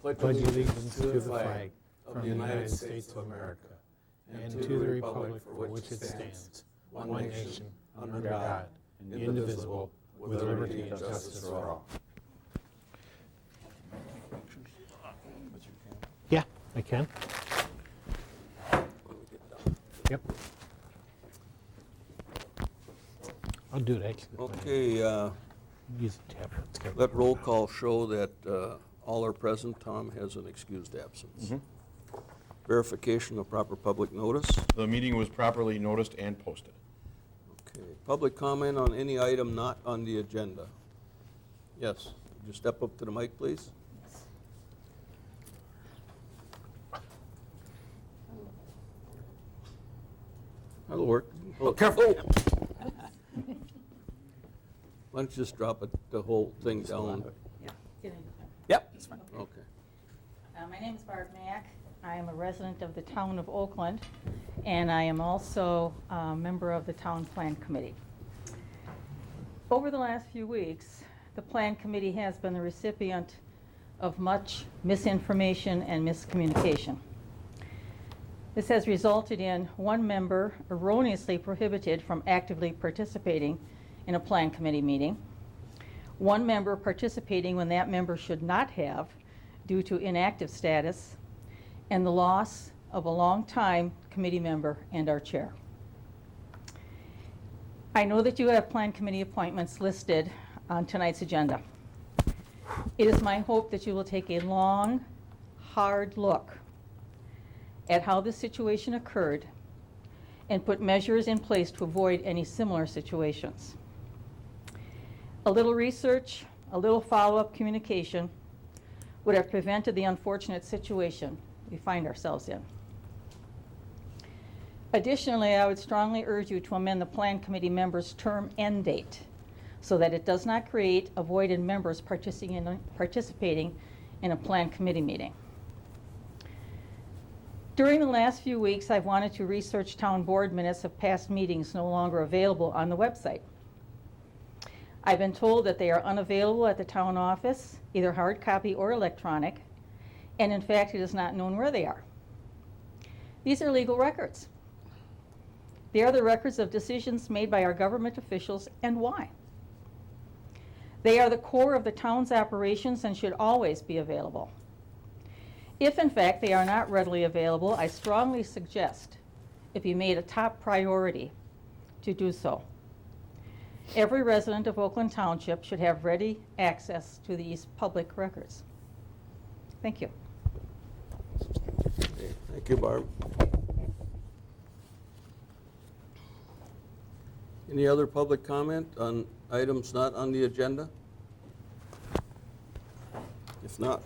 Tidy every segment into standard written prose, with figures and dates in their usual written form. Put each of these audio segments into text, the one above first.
pledge allegiance to the flag of the United States of America and to the republic for which it stands, one nation, under God, indivisible, with liberty and justice for all. Yeah, I can. Yep. I'll do it actually. Okay, Use the tablet. It's got- let roll call show that all are present. Tom has an excused absence. Verification of proper public notice. The meeting was properly noticed and posted. Okay, public comment on any item not on the agenda. Yes, would you step up to the mic, please? That'll work. Oh, careful! Why don't you just drop the whole thing down? Yeah, get in. Yep, that's fine. Okay. My name is Barb Mack. I am a resident of the town of Oakland, and I am also a member of the Town Plan Committee. Over the last few weeks, the Plan Committee has been the recipient of much misinformation and miscommunication. This has resulted in one member erroneously prohibited from actively participating in a Plan Committee meeting, one member participating when that member should not have due to inactive status, and the loss of a longtime committee member and our chair. I know that you have Plan Committee appointments listed on tonight's agenda. It is my hope that you will take a long, hard look at how this situation occurred and put measures in place to avoid any similar situations. A little research, a little follow-up communication would have prevented the unfortunate situation we find ourselves in. Additionally, I would strongly urge you to amend the Plan Committee members' term end date so that it does not create avoided members participating in a Plan Committee meeting. During the last few weeks, I've wanted to research town board minutes of past meetings no longer available on the website. I've been told that they are unavailable at the town office, either hard copy or electronic, and in fact, it is not known where they are. These are legal records. They are the records of decisions made by our government officials and why. They are the core of the town's operations and should always be available. If in fact they are not readily available, I strongly suggest it be made a top priority to do so. Every resident of Oakland Township should have ready access to these public records. Thank you. Okay, thank you, Barb. Any other public comment on items not on the agenda? If not,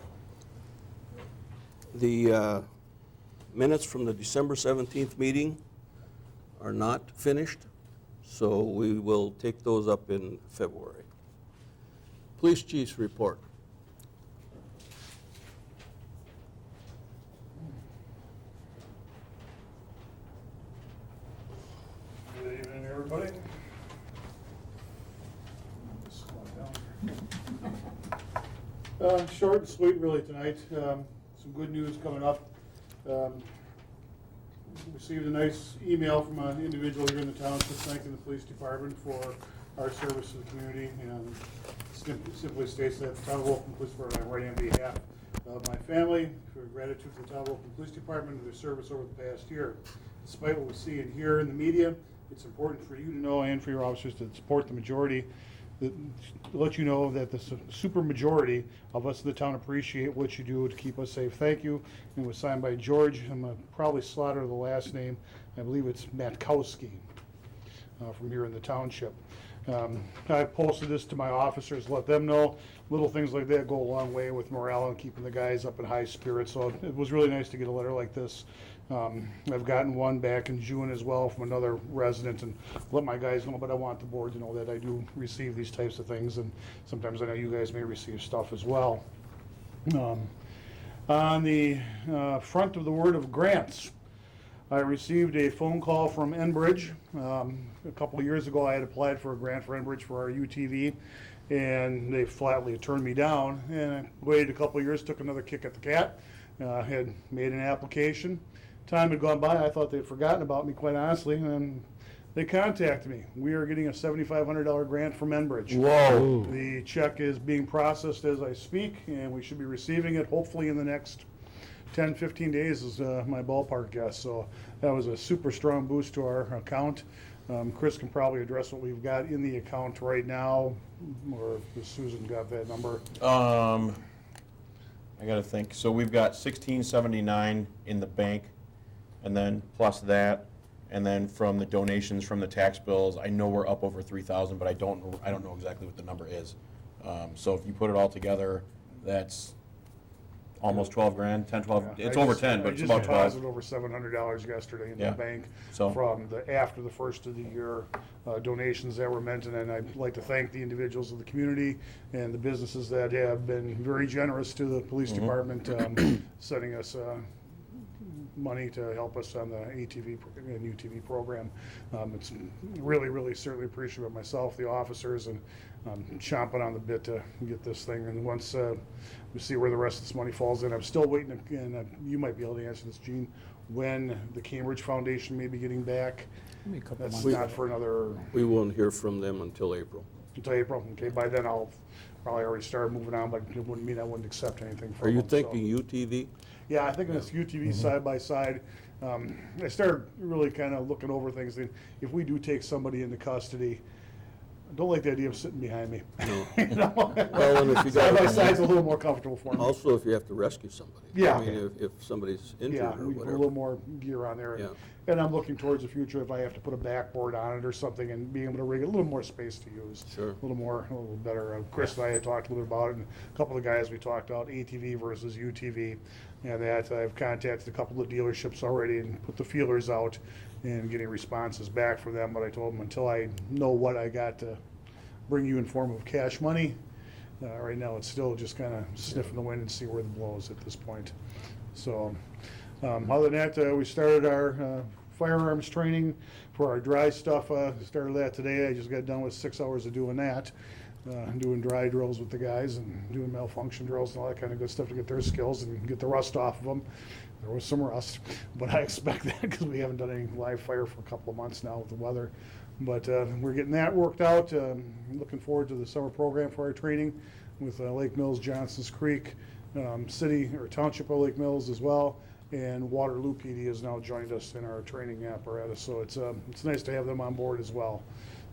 the minutes from the December 17th meeting are not finished, so we will take those up in February. Police Chief's report. Good evening, everybody. Just going down. Short and sweet, really, tonight. Some good news coming up. Received a nice email from an individual here in the township thanking the police department for our service to the community, and simply states that the town of Oakland Police Department, I'm writing on behalf of my family for gratitude to the town of Oakland Police Department and their service over the past year. Despite what we see and hear in the media, it's important for you to know and for your officers to support the majority, to let you know that the super majority of us in the town appreciate what you do to keep us safe. Thank you. And it was signed by George. I'm going to probably slaughter the last name. I believe it's Matkowski from here in the township. I posted this to my officers, let them know. Little things like that go a long way with morale and keeping the guys up in high spirits. So it was really nice to get a letter like this. I've gotten one back in June as well from another resident, and let my guys know, but I want the board to know that I do receive these types of things, and sometimes I know you guys may receive stuff as well. On the front of the word of grants, I received a phone call from Enbridge. A couple of years ago, I had applied for a grant for Enbridge for our UTV, and they flatly turned me down. And I waited a couple of years, took another kick at the cat, had made an application. Time had gone by, I thought they'd forgotten about me, quite honestly, and they contacted me. We are getting a $7,500 grant from Enbridge. Whoa. The check is being processed as I speak, and we should be receiving it hopefully in the next 10, 15 days is my ballpark guess. So that was a super strong boost to our account. Chris can probably address what we've got in the account right now, or if Susan got that number. I gotta think. So we've got 1679 in the bank, and then plus that, and then from the donations from the tax bills, I know we're up over 3,000, but I don't know exactly what the number is. So if you put it all together, that's almost 12 grand, 10, 12. Yeah, It's I over just- 10, but I it's just about 12. deposited over $700 yesterday in Yeah. the bank So- from after the first of the year donations that were meant. And I'd like to thank the individuals of the community and the businesses that have been very generous to the police Mm-hmm. department, sending us money to help us on the ATV and UTV program. It's really, really certainly appreciative of myself, the officers, and chomping on the bit to get this thing. And once we see where the rest of this money falls in, I'm still waiting, and you might be able to answer this, Gene, when the Cambridge Foundation may be getting back. Maybe a couple That's months. not for another, We won't hear from them until April. until April. Okay, by then I'll probably already start moving on, but it wouldn't mean I wouldn't accept anything from Are you them, so. thinking UTV? Yeah, I think it's UTV side by side. I started really kind of looking over things. And if we do take somebody into custody, I don't like the idea of sitting behind me. You know? Well, and if you Side by got, side's a little more comfortable for me. also if you have to rescue somebody. Yeah. I mean, if somebody's injured Yeah, or we put a whatever. little more gear on there. Yeah. And I'm looking towards the future if I have to put a backboard on it or something and being able to rig a little more space to use. Sure. A little better. Chris and I had talked a little bit about it, and a couple of the guys we talked about, ATV versus UTV. And that I've contacted a couple of dealerships already and put the feelers out and getting responses back from them. But I told them until I know what I got to bring you in form of cash money, right now it's still just kind of sniffing the wind and see where the blows at this point. So, other than that, we started our firearms training for our dry stuff. Started that today. I just got done with 6 hours of doing that. Doing dry drills with the guys and doing malfunction drills and all that kind of good stuff to get their skills and get the rust off of them. There was some rust, but I expect that because we haven't done any live fire for a couple of months now with the weather. But we're getting that worked out. Looking forward to the summer program for our training with Lake Mills, Johnson's Creek, City or Township of Lake Mills as well. And Waterloo PD has now joined us in our training apparatus. So it's nice to have them on board as well.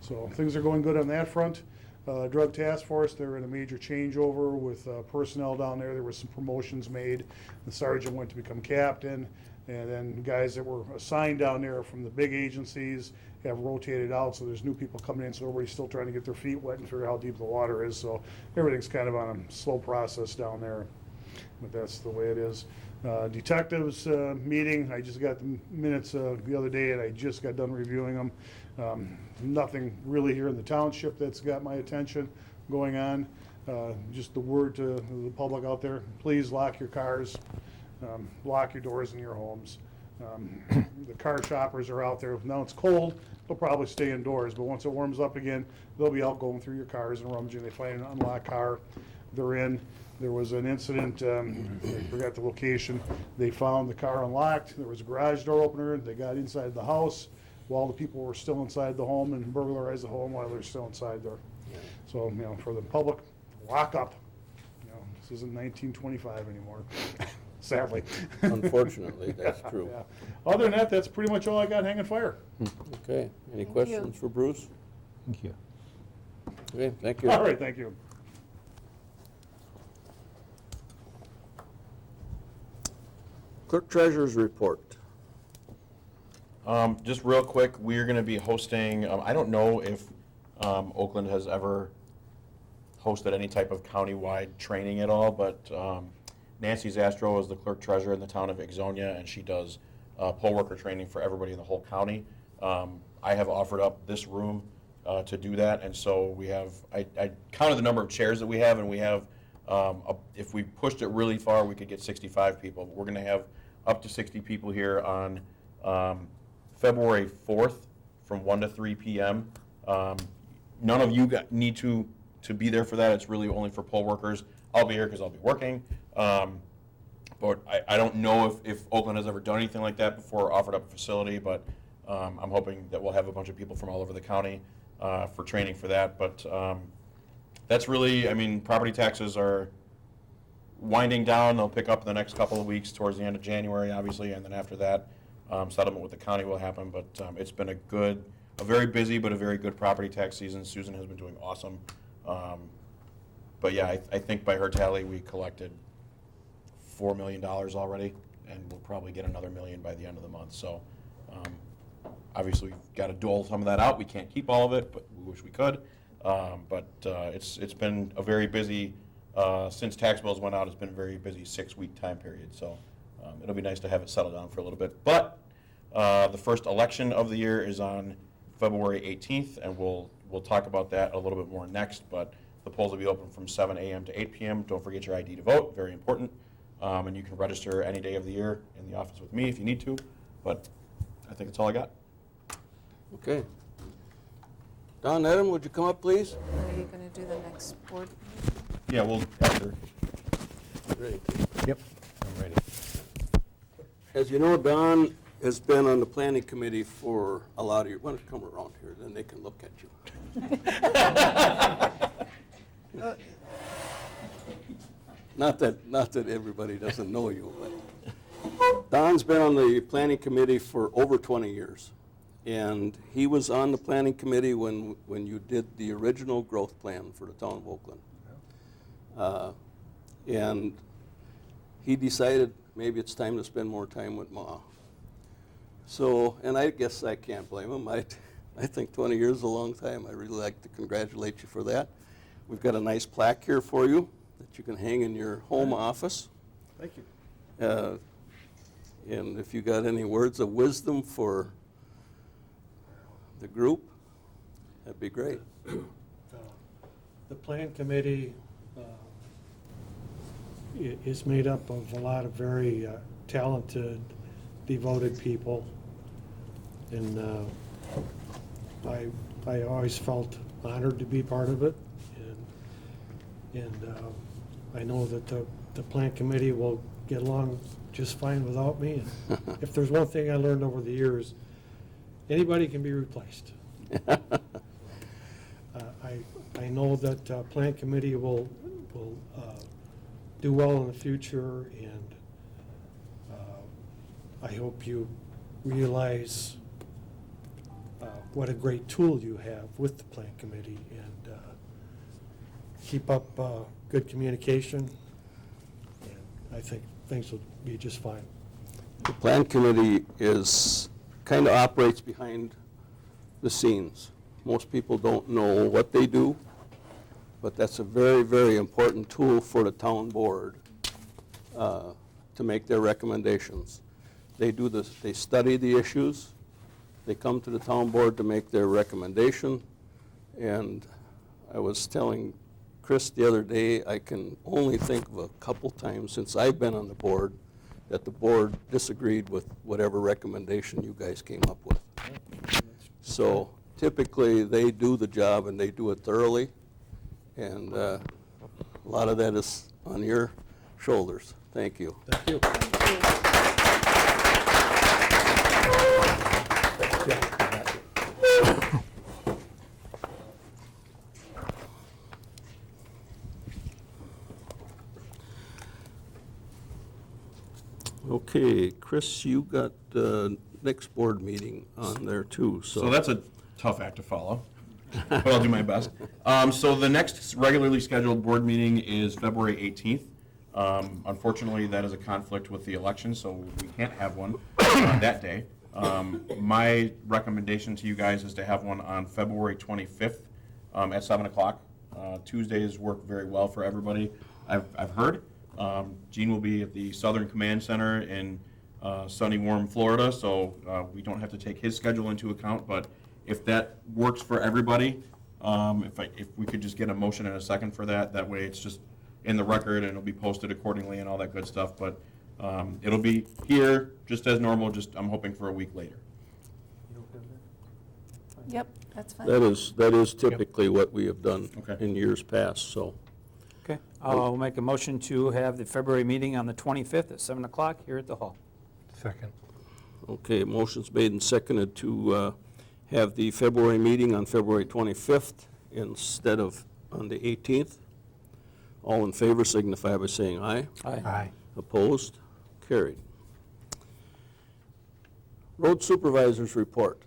So things are going good on that front. Drug Task Force, they're in a major changeover with personnel down there. There were some promotions made. The sergeant went to become captain, and then guys that were assigned down there from the big agencies have rotated out, so there's new people coming in, so everybody's still trying to get their feet wet and figure out how deep the water is. So everything's kind of on a slow process down there, but that's the way it is. Detectives meeting, I just got the minutes the other day, and I just got done reviewing them. Nothing really here in the township that's got my attention going on. Just the word to the public out there, please lock your cars, lock your doors in your homes. The car shoppers are out there. Now it's cold, they'll probably stay indoors, but once it warms up again, they'll be out going through your cars and rummaging. They find an unlocked car, they're in. There was an incident, I forgot the location. They found the car unlocked. There was a garage door opener. They got inside the house while the people were still inside the home and burglarized the home while they're still inside there. So, you know, for the public, lock up. You know, this isn't 1925 anymore, sadly. Unfortunately, that's true. Yeah. Other than that, that's pretty much all I got hanging fire. Okay, any questions for Bruce? Thank you. Okay, thank you. All right, thank you. Clerk Treasurer's report. Just real quick, we're going to be hosting, I don't know if Oakland has ever hosted any type of countywide training at all, but Nancy Zastro is the clerk treasurer in the town of Ixonia, and she does poll worker training for everybody in the whole county. I have offered up this room to do that, and so we have, I counted the number of chairs that we have, and we have, if we pushed it really far, we could get 65 people. But we're going to have up to 60 people here on February 4th from 1 to 3 p.m. None of you need to to be there for that. It's really only for poll workers. I'll be here because I'll be working. But I don't know if Oakland has ever done anything like that before, or offered up a facility, but I'm hoping that we'll have a bunch of people from all over the county for training for that. But that's really, I mean, property taxes are winding down. They'll pick up in the next couple of weeks towards the end of January, obviously, and then after that, settlement with the county will happen. But it's been a very busy but a very good property tax season. Susan has been doing awesome. But yeah, I think by her tally, we collected $4 million already, and we'll probably get another $1 million by the end of the month. So obviously, we've got to dole some of that out. We can't keep all of it, but we wish we could. But it's been a very busy, since tax bills went out, it's been a very busy 6-week time period. So it'll be nice to have it settle down for a little bit. But the first election of the year is on February 18th, and we'll talk about that a little bit more next. But the polls will be open from 7 a.m. to 8 p.m. Don't forget your ID to vote, very important. And you can register any day of the year in the office with me if you need to. But I think that's all I got. Okay. Don, Adam, would you come up, please? Are you going to do the next board meeting? Yeah, we'll after. Great. Yep, I'm ready. As you know, Don has been on the planning committee for a lot of years. Why don't you come around here, then they can look at you. Not that everybody doesn't know you, but Don's been on the planning committee for over 20 years. And he was on the planning committee when you did the original growth plan for the town of Oakland. And he decided maybe it's time to spend more time with Ma. So, and I guess I can't blame him. I think 20 years is a long time. I really like to congratulate you for that. We've got a nice plaque here for you that you can hang in your home office. Thank you. And if you got any words of wisdom for the group, that'd be great. The plan committee is made up of a lot of very talented, devoted people, and I always felt honored to be part of it, and I know that the plan committee will get along just fine without me. And if there's one thing I learned over the years, anybody can be replaced. I know that plan committee will do well in the future, and I hope you realize what a great tool you have with the plan committee, and keep up good communication, and I think things will be just fine. The plan committee kind of operates behind the scenes. Most people don't know what they do, but that's a very, very important tool for the town board to make their recommendations. They study the issues, they come to the town board to make their recommendation, and I was telling Chris the other day, I can only think of a couple times since I've been on the board that the board disagreed with whatever recommendation you guys came up with. So typically they do the job and they do it thoroughly, and a lot of that is on your shoulders. Thank you. Thank you. Okay, Chris, you got the next board meeting on there too. So that's a tough act to follow, but I'll do my best. So the next regularly scheduled board meeting is February 18th. Unfortunately, that is a conflict with the election, so we can't have one that day. My recommendation to you guys is to have one on February 25th at 7 o'clock. Tuesdays work very well for everybody, I've heard. Gene will be at the Southern Command Center in sunny, warm Florida, so we don't have to take his schedule into account. But if that works for everybody, if we could just get a motion and a second for that, that way it's just in the record and it'll be posted accordingly and all that good stuff. But it'll be here just as normal. Just I'm hoping for a week later. You don't have that? Yep, that's fine. That is typically what we have done Okay. in years past, so. Okay, I'll make a motion to have the February meeting on the 25th at 7 o'clock here at the hall. Second. Okay, motion's made and seconded to have the February meeting on February 25th instead of on the 18th. All in favor signify by saying aye. Aye. Opposed? Carried. Road Supervisors Report.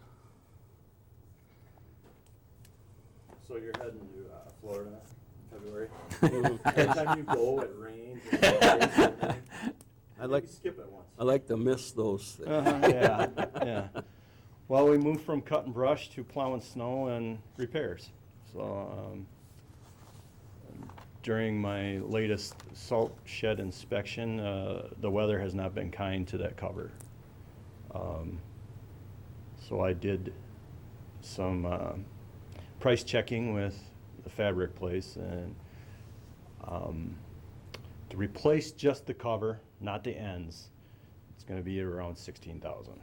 So you're heading to Florida in February? Every time you go, it rains. And it rains and rains. I like, Maybe skip it once. I like to miss those things. Yeah, yeah. Well, we moved from cutting brush to plowing snow and repairs. So during my latest salt shed inspection, the weather has not been kind to that cover. So I did some price checking with the fabric place, and to replace just the cover, not the ends, it's going to be around $16,000.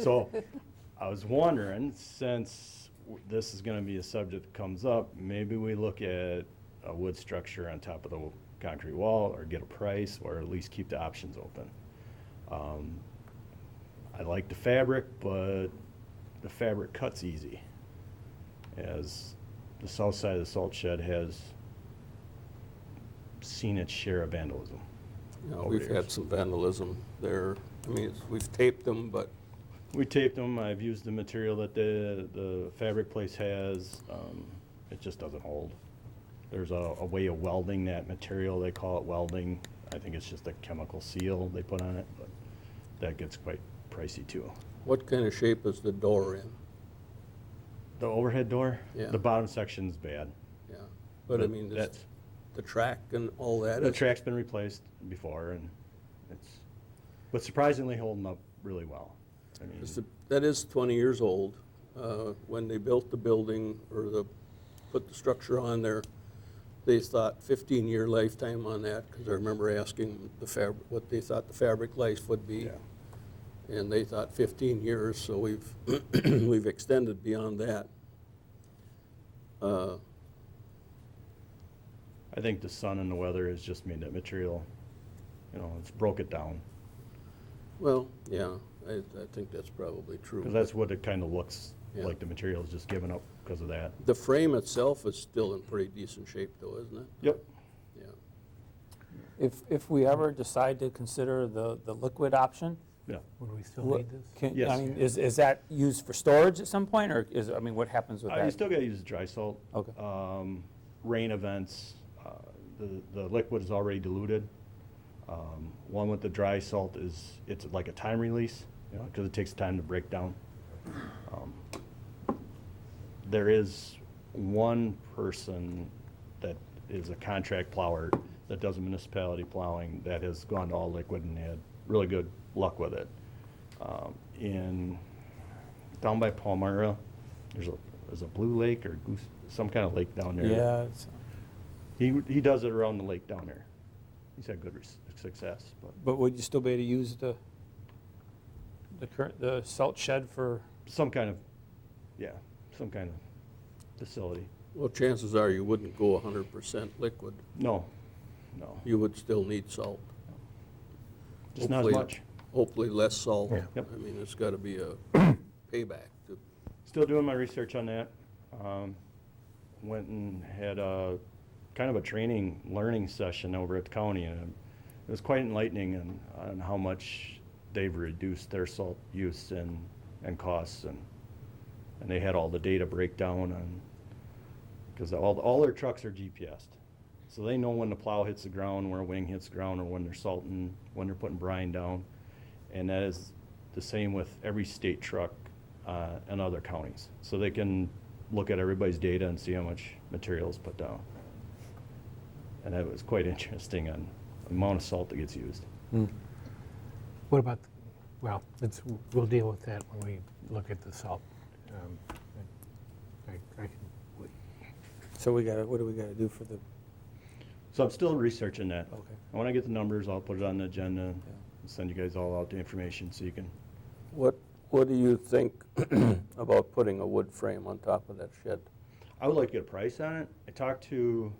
So I was wondering, since this is going to be a subject that comes up, maybe we look at a wood structure on top of the concrete wall, or get a price, or at least keep the options open. I like the fabric, but the fabric cuts easy, as the south side of the salt shed has seen its share of vandalism. You know, over we've the years. had some vandalism there. I mean, we've taped them, but We taped them. I've used the material that the fabric place has. It just doesn't hold. There's a way of welding that material. They call it welding. I think it's just a chemical seal they put on it, but that gets quite pricey too. what kind of shape is the door in? The overhead door, Yeah. the bottom section's bad. Yeah, but I mean, That's, the track and all that the is, track's been replaced before, and but surprisingly holding up really well. I mean, that is 20 years old. When they built the building or put the structure on there, they thought 15-year lifetime on that, because I remember asking what they thought the fabric life would be. Yeah. And they thought 15 years, so we've, we've extended beyond that. I think the sun and the weather has just made that material, it's broke it down. Well, yeah, I think that's probably true. Because that's what it kind of looks Yeah. like, the material is just given up because of that. The frame itself is still in pretty decent shape though, isn't it? Yep. Yeah. If we ever decide to consider the liquid option, Yeah. Would we still what- need this? can, Yes. I mean, is that used for storage at some point, or what happens with You that? still got to use dry salt. Okay. Rain events, the liquid is already diluted. One with the dry salt it's like a time release, because it takes time to break down. There is one person that is a contract plower that does municipality plowing that has gone to all liquid and had really good luck with it. Down by Palmyra, there's a Blue Lake or some kind of lake down there. Yeah, He does it around the lake down there. He's had good success, but would you still be able to use the salt shed for? some kind of facility. Well, chances are you wouldn't go 100% liquid. No. You would still need salt. Just not as Hopefully- much. Hopefully less salt. Yeah. Yep. I mean, it's got to be a payback. Still doing my research on that. Went and had a kind of a training, learning session over at the county, and it was quite enlightening on how much they've reduced their salt use and costs, and they had all the data breakdown on, because all their trucks are GPSed. So they know when the plow hits the ground, where a wing hits the ground, or when they're salting, when they're putting brine down. And that is the same with every state truck and other counties. So they can look at everybody's data and see how much material is put down. And that was quite interesting on the amount of salt that gets used. What about, well, we'll deal with that when we look at the salt. I can wait. So what do we got to do for the? So I'm still researching that. Okay. And when I get the numbers, I'll put it on the agenda and send you guys all out the information so you can. What What do you think about putting a wood frame on top of that shed? I would like to get a price on it. I talked to,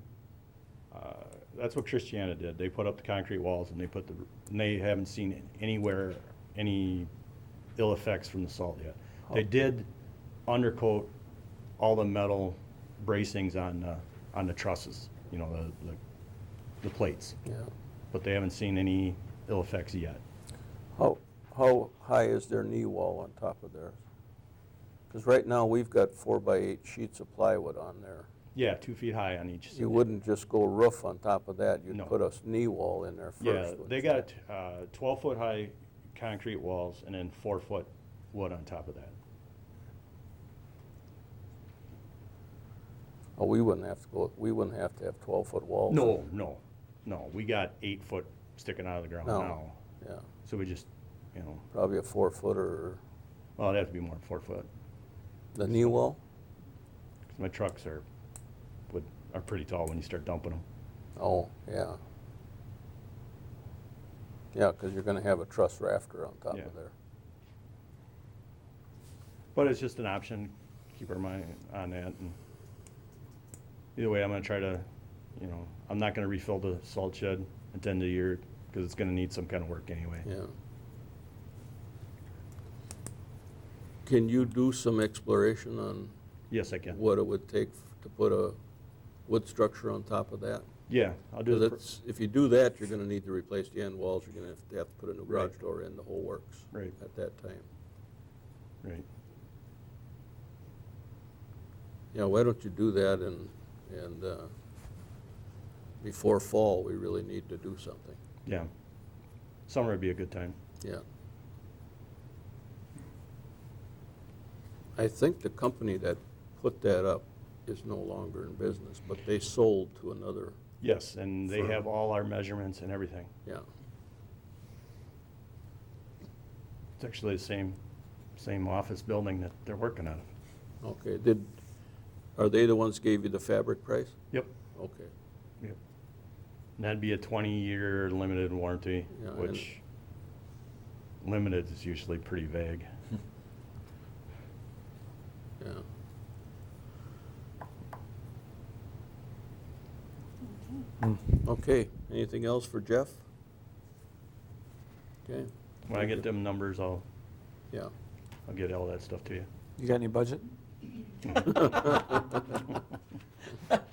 that's what Christiana did. They put up the concrete walls and and they haven't seen anywhere any ill effects from the salt yet. They did undercoat all the metal bracings on the trusses, you know, the plates, Yeah. but they haven't seen any ill effects yet. How high is their knee wall on top of theirs? Because right now, we've got 4x8 sheets of plywood on there. Yeah, 2 feet high on each. You wouldn't just go roof on top of that, you'd No. put a knee wall in there first. Yeah, wouldn't they you? got 12-foot high concrete walls and then 4-foot wood on top of that. Oh, we wouldn't have to have 12-foot walls. No, we got 8-foot sticking out of the ground No. now. Yeah, So we just, you know, probably a 4-footer, well, it'd have to be more than 4 foot. the knee wall? 'Cause my trucks are pretty tall when you start dumping them. Oh, yeah. Yeah, because you're gonna have a truss rafter on top Yeah. of there. But it's just an option, keep our mind on that. And either way, I'm gonna try to, you know, I'm not gonna refill the salt shed at the end of the year because it's gonna need some kind of work anyway. Yeah. Can you do some exploration on Yes, I can. what it would take to put a wood structure on top of that? Yeah, I'll do Because the, if you do that, you're gonna need to replace the end walls, you're gonna have to put a new garage Right. door in, the whole works. Right. At that time. right. Yeah, why don't you do that and before fall, we really need to do something. Yeah. Summer would be a good time. Yeah. I think the company that put that up is no longer in business, but they sold to another, Yes, and they For- have all our measurements and everything. yeah. It's actually the same office building that they're working on. Okay, are they the ones gave you the fabric price? Yep. Okay, Yep. And that'd be a 20-year limited warranty, Yeah, and- which limited is usually pretty vague. yeah. Okay, anything else for Jeff? Okay, When I get them numbers, I'll yeah. get all that stuff to you. You got any budget?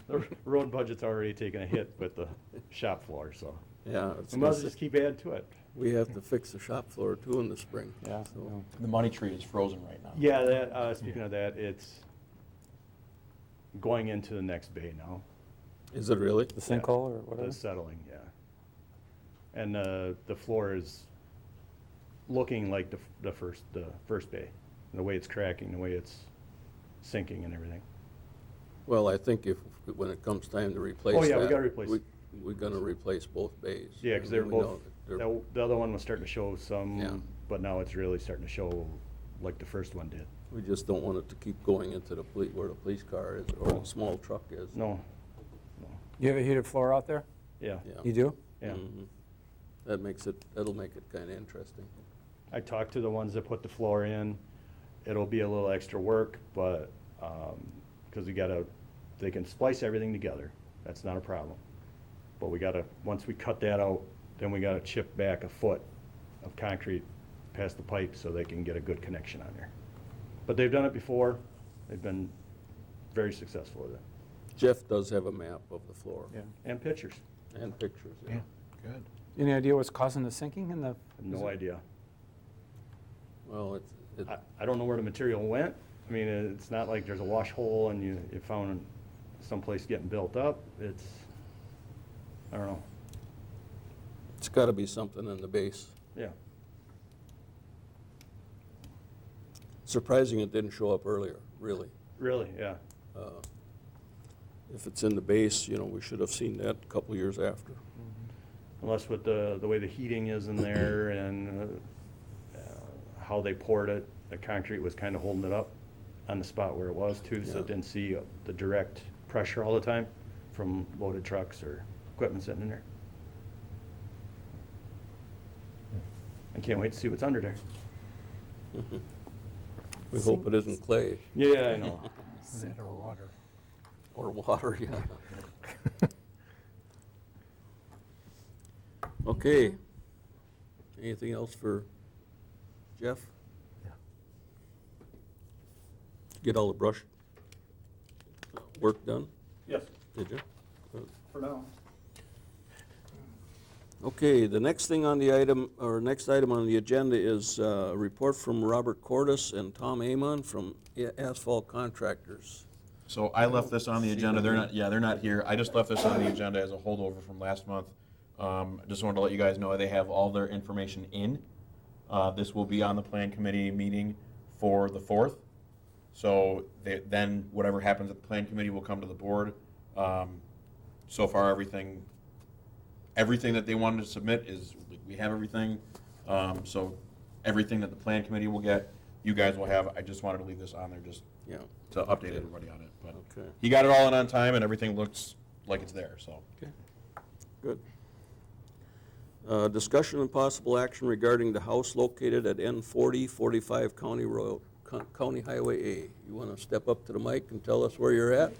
The road budget's already taken a hit with the shop floor, so Yeah, we might as well just keep adding to it. we have to fix the shop floor too in the spring. Yeah. so- The money tree is frozen right now. Yeah, that, speaking of that, it's going into the next bay now. Is it really? The sinkhole or whatever? The settling, yeah. And the floor is looking like the first bay, and the way it's cracking, the way it's sinking and everything. Well, I think when it comes time to replace Oh, that. yeah, we gotta replace. We're gonna replace both bays. Yeah, because I they're mean, we both, know they're- the other one was starting to show Yeah. some, but now it's really starting to show like the first one did. We just don't want it to keep going into where the police car is, or the small truck is. No, You have a heated floor out there? yeah, Yeah. You do? yeah. Mhm. That'll make it kinda interesting. I talked to the ones that put the floor in. It'll be a little extra work, but, because they can splice everything together. That's not a problem. But once we cut that out, then we gotta chip back a foot of concrete past the pipe so they can get a good connection on there. But they've done it before. They've been very successful with it. Jeff does have a map of the floor. Yeah. And pictures. And pictures, yeah. Good. Any idea what's causing the sinking in the? I have no idea. Well, I don't know where the material went. I mean, it's not like there's a wash hole and you found someplace getting built up. I don't know. it's gotta be something in the base. Yeah. Surprising it didn't show up earlier, really. Really, yeah. If it's in the base, we should have seen that a couple years after. Unless with the way the heating is in there and how they poured it, the concrete was kind of holding it up on the spot where it was too, so Yeah. it didn't see the direct pressure all the time from loaded trucks or equipment sitting in there. I can't wait to see what's under there. We hope it isn't clay Yeah, I know. Or water. or water, yeah. Okay. Anything else for Jeff? Yeah. Get all the brush work done, Yes, did you? Good. for now. Okay, the next thing on the item, or next item on the agenda is a report from Robert Cordis and Tom Amon from Asphalt Contractors. So I left this on the agenda, they're not, they're not here, I just left this on the agenda as a holdover from last month. Just wanted to let you guys know they have all their information in. This will be on the plan committee meeting for the 4th. So then whatever happens at the plan committee will come to the board. So far, everything that they wanted to submit is, we have everything. So everything that the plan committee will get, you guys will have. I just wanted to leave this on there just Yeah, to update everybody on it. But okay, he got it all in on time and everything looks like it's there, so. okay, good. Discussion and possible action regarding the house located at N40, 45 County Road, County Highway A. You want to step up to the mic and tell us where you're at?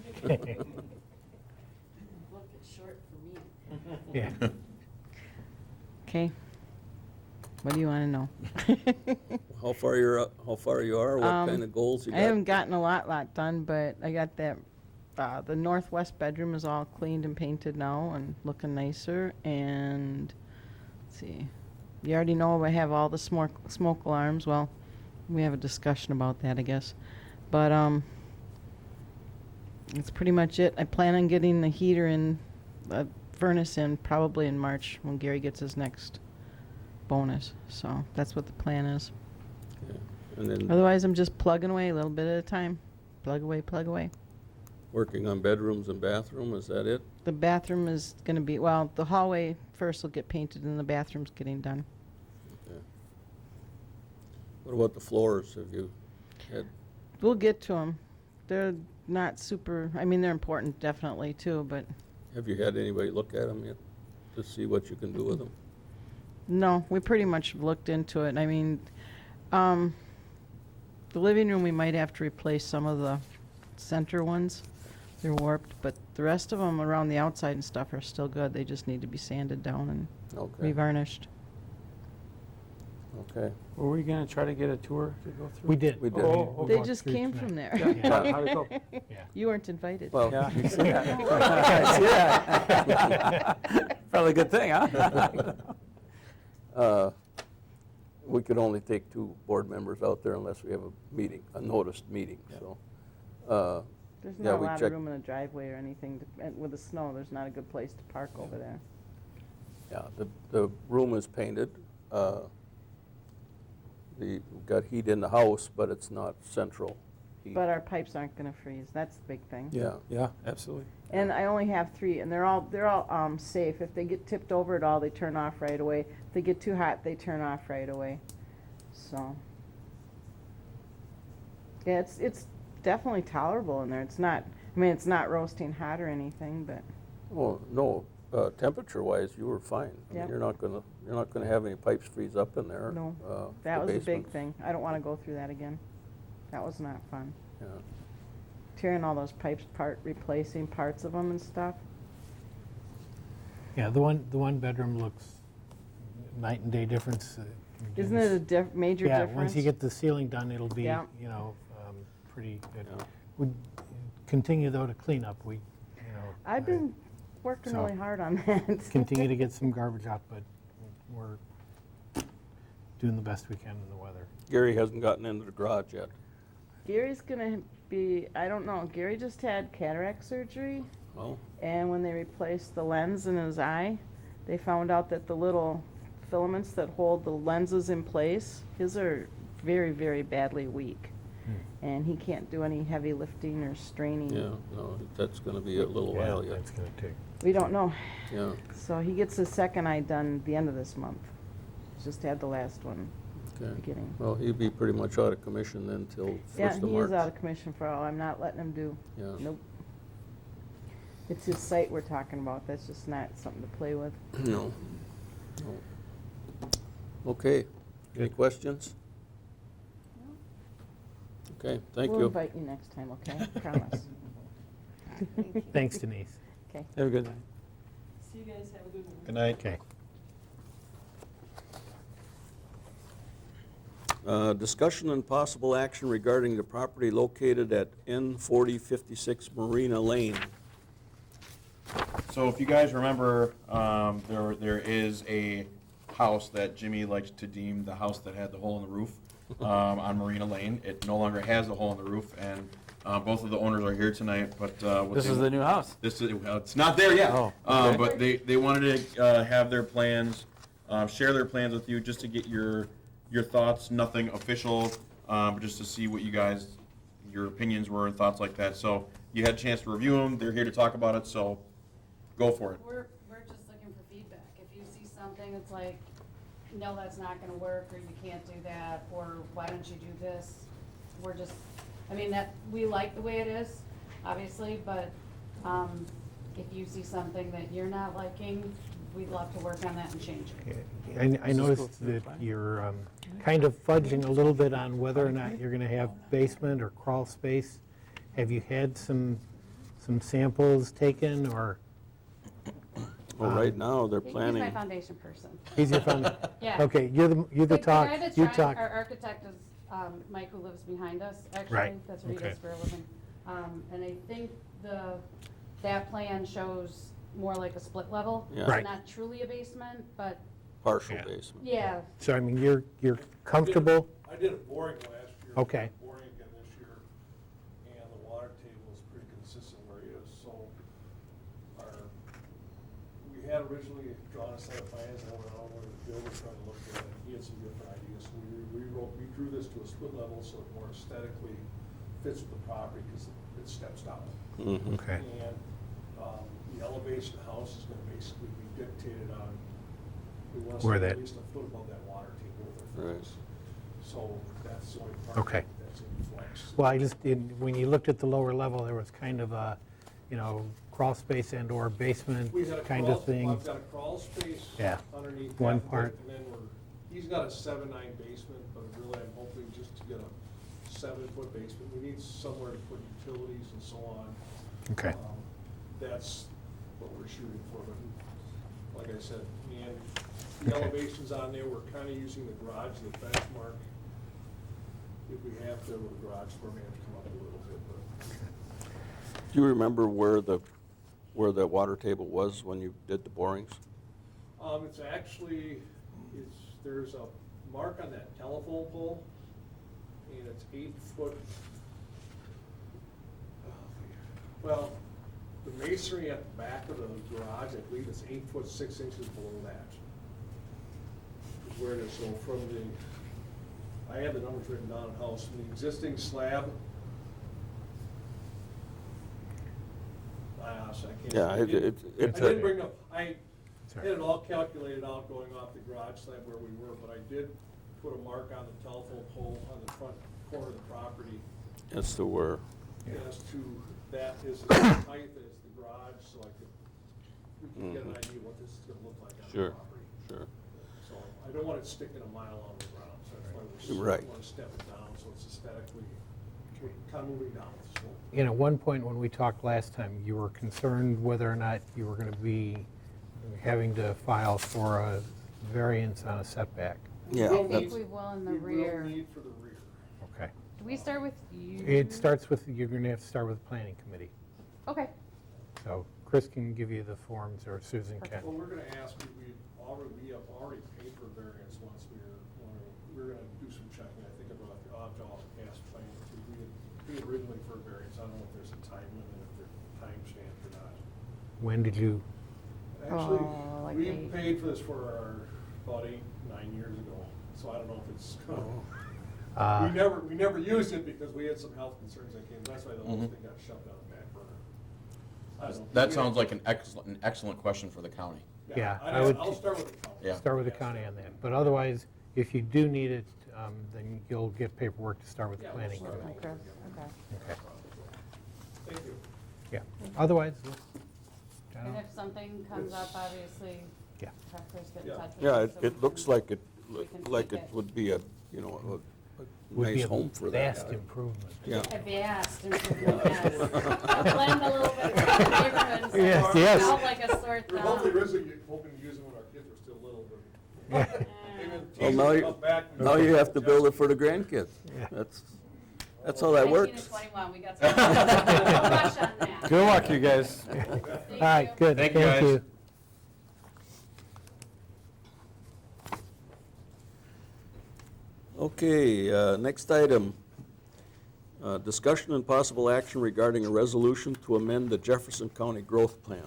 Yeah. Okay. What do you want to know? How far you are, what kind of goals you I got? haven't gotten a lot done, but I got that, the northwest bedroom is all cleaned and painted now and looking nicer, and, let's see, you already know I have all the smoke alarms. Well, we have a discussion about that, I guess. But, that's pretty much it. I plan on getting the heater and the furnace in probably in March when Gary gets his next bonus. So that's what the plan is. Okay. And then Otherwise, I'm just plugging away a little bit at a time. Plug away, plug away. working on bedrooms and bathroom, is that it? The bathroom is going to be, well, the hallway first will get painted and the bathroom's getting done. Okay. What about the floors? Have you had, We'll get to them. They're not super, I mean, they're important definitely too, but have you had anybody look at them yet to see what you can do with them? no, we pretty much looked into it. I mean, the living room, we might have to replace some of the center ones. They're warped, but the rest of them around the outside and stuff are still good. They just need to be sanded down and Okay, revarnished. okay. Were we gonna try to get a tour to go through? We did. We did. Oh, We They walked just through came tonight. from there. Yeah, how'd it go? Yeah. You weren't invited. Well, Yeah, I see that. I see that. Probably a good thing, huh? we could only take 2 board members out there unless we have a meeting, a noticed meeting, so. There's Yeah, not a we lot checked- of room in the driveway or anything. And with the snow, there's not a good place to park over there. Yeah, the room is painted. We've got heat in the house, but it's not central heat. But our pipes aren't going to freeze. That's the big thing. Yeah, Yeah, absolutely. And I only have 3, and they're all safe. If they get tipped over at all, they turn off right away. If they get too hot, they turn off right away. So, yeah, it's definitely tolerable in there. It's not. I mean, it's not roasting hot or anything, but oh, no, temperature-wise, you were fine. I mean, Yep. you're not gonna have any pipes freeze up in there. No, the that was a big basements. thing. I don't want to go through that again. That was not fun. Yeah. Tearing all those pipes apart, replacing parts of them and stuff. Yeah, the one bedroom looks night and day difference. Isn't it a major Yeah, difference? once you get the ceiling done, it'll be, Yeah. pretty good. Yeah. We continue though to clean up. We, I've been working So- really hard on that. continue to get some garbage out, but we're doing the best we can in the weather. Gary hasn't gotten into the garage yet. Gary's gonna be, I don't know, Gary just had cataract surgery, Well, and when they replaced the lens in his eye, they found out that the little filaments that hold the lenses in place, his are very, very badly weak. And he can't do any heavy lifting or straining. yeah, no, that's gonna be a little while yet. That's gonna take. We don't know. Yeah, So he gets his second eye done the end of this month. Just had the last one okay. beginning. Well, he'd be pretty much out of commission then till Yeah, first of he March. is out of commission for all. I'm not letting him do. Yeah. Nope. It's his site we're talking about. That's just not something to play with. No. No. Okay, any questions? Okay, thank We'll you. invite you next time, okay? Promise. Thanks, Denise. Okay. Have a good night. See you guys, have a good one. Good night. Okay. Discussion and possible action regarding the property located at N4056 Marina Lane. So if you guys remember, there is a house that Jimmy likes to deem the house that had the hole in the roof on Marina Lane. It no longer has the hole in the roof, and both of the owners are here tonight, but. what This they- is the new house. This is, well, it's not there yet. Oh, okay. But they wanted to have their plans, share their plans with you, just to get your thoughts, nothing official, but just to see what you guys, your opinions were and thoughts like that. So you had a chance to review them, they're here to talk about it, so go for it. We're just looking for feedback. If you see something that's like, no, that's not gonna work, or you can't do that, or why don't you do this? We're just, I mean, that, we like the way it is, obviously, but, if you see something that you're not liking, we'd love to work on that and change it. I noticed that you're kind of fudging a little bit on whether or not you're going to have basement or crawl space. Have you had some samples taken, or Well, right now, they're He's planning. my foundation person. he's your fund? Yeah. Okay, you're the talk, guy that's you trying- talk. Our architect is, Mike, who lives behind us, actually. Right, That's what he okay. does for a living. And I think that plan shows more like a split level. Yeah. Right. Not truly a basement, but, Partial Yeah. basement. yeah. So, I mean, you're comfortable? I did a boring last year. Okay. Boring again this year, and the water table is pretty consistent where it is, so we had originally drawn a set of plans, and I went over to Bill was trying to look at it, he had some different ideas, so we drew this to a split level so it more aesthetically fits with the property, because it steps down. Mhm. Okay. And the elevation of the house is gonna basically be dictated on, we want to Where stay that- at least a foot above that water table with our Right. fence. So that's the only part Okay. that's in flex. Well, I just, when you looked at the lower level, there was kind of a, crawl space and/or basement We had a kind crawl- of thing. I've got a crawl space Yeah. underneath One half of it, part. and then he's got a 7-9 basement, but really I'm hoping just to get a 7-foot basement. We need somewhere to put utilities and so on. Okay. That's what we're shooting for, but like I said, and the Okay. elevations on there, we're kind of using the garage as the benchmark. If we have to, with the garage, we're gonna have to come up a little bit, but Do you remember where the water table was when you did the borings? it's actually, there's a mark on that telephone pole, and it's 8 foot. Well, the masonry at the back of the garage, I believe it's 8 foot 6 inches below that. Is where it is, so from I have the numbers written down in house, from the existing slab. So I can't. Yeah, I it's didn't a, bring up, I had Sorry. it all calculated out going off the garage slab where we were, but I did put a mark on the telephone pole on the front corner of the property as to where, as to, that is the same height as the garage, so we can get an idea what this is gonna look like on the Sure. property. sure. So I don't want it sticking a mile on the ground, so that's why Right. we want to step it down, so it's aesthetically, we're kind of moving down with the slope. At one point when we talked last time, you were concerned whether or not you were going to be having to file for a variance on a setback. Yeah, I think that's, we will in the We will rear. need for the rear. Okay. Do we start with you? It starts with, you're going to have to start with the planning committee. Okay. So Chris can give you the forms, or Susan can. Well, we're gonna ask, we have already paid for variance once we're gonna do some checking, I think about the off past plan. We had paid originally for a variance, I don't know if there's a time limit, if they're time stamped or not. When did you, Actually, Oh, like we 8. paid for this for about 8-9 years ago, so I don't know if it's, we never used it because we had some health concerns that came, that's why the whole Mhm. thing got shoved down the back burner. I don't know. That sounds like an excellent question for the county. Yeah, I would I'll start with the county. Yeah. start with the county on that? But otherwise, if you do need it, then you'll get paperwork to start with the Yeah, we'll planning start committee. Okay, okay. Okay, Thank you. yeah. Otherwise, And if something comes up, obviously, Yeah. have Chris get in Yeah. touch with yeah, us. so we it looks can- like it, we can like tweak it it. would be a Would be nice a home for that vast guy. improvement. Yeah. A vast improvement, yes. Blend a little bit of the neighborhood, so Yes, it's yes. out like a sore We're thumb. hopefully hoping to use them when our kids are still little, but they've been Well, teasing now me about back. Now you have to build it for the grandkids. Yeah. That's how that 19 works. to 21, we got some. No rush on that. Good luck, you guys. All right, good, Thank thank you, guys. you. Okay, next item. Discussion and possible action regarding a resolution to amend the Jefferson County Growth Plan.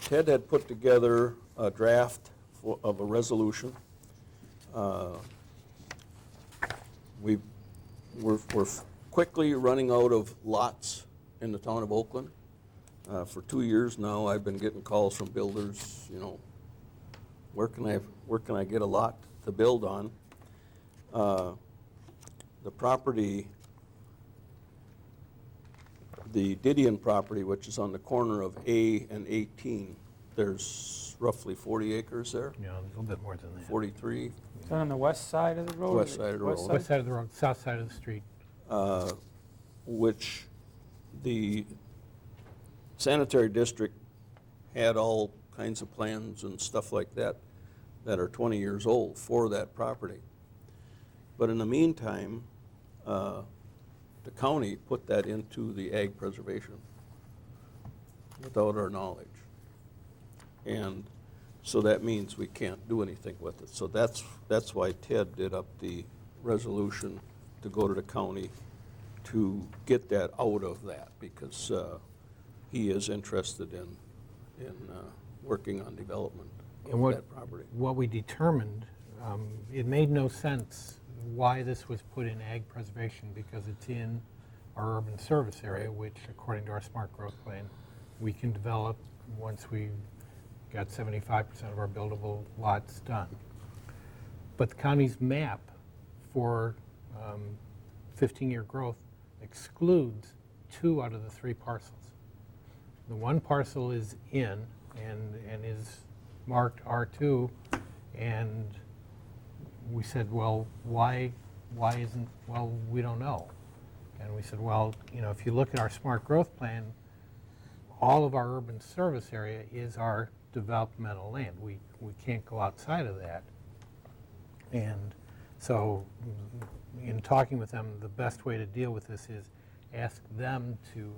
Ted had put together a draft of a resolution. We're quickly running out of lots in the town of Oakland. For 2 years now, I've been getting calls from builders, you know, where can I get a lot to build on? The property, the Didion property, which is on the corner of A and 18, there's roughly 40 acres there, You know, a little bit more than that. 43, Is that on the west side of the road? West side of the road. West side of the road, south side of the street. which the sanitary district had all kinds of plans and stuff like that that are 20 years old for that property. But in the meantime, the county put that into the ag preservation without our knowledge. And so that means we can't do anything with it. So that's why Ted did up the resolution to go to the county to get that out of that, because he is interested in working on development And of what- that property. What we determined, it made no sense why this was put in ag preservation, because it's in our urban service area, which according to our smart growth plan, we can develop once we've got 75% of our buildable lots done. But the county's map for 15-year growth excludes 2 out of the 3 parcels. The one parcel is in and is marked R2, and we said, well, why isn't, well, we don't know. And we said, well, you know, if you look at our smart growth plan, all of our urban service area is our developmental land. We can't go outside of that. And so in talking with them, the best way to deal with this is ask them to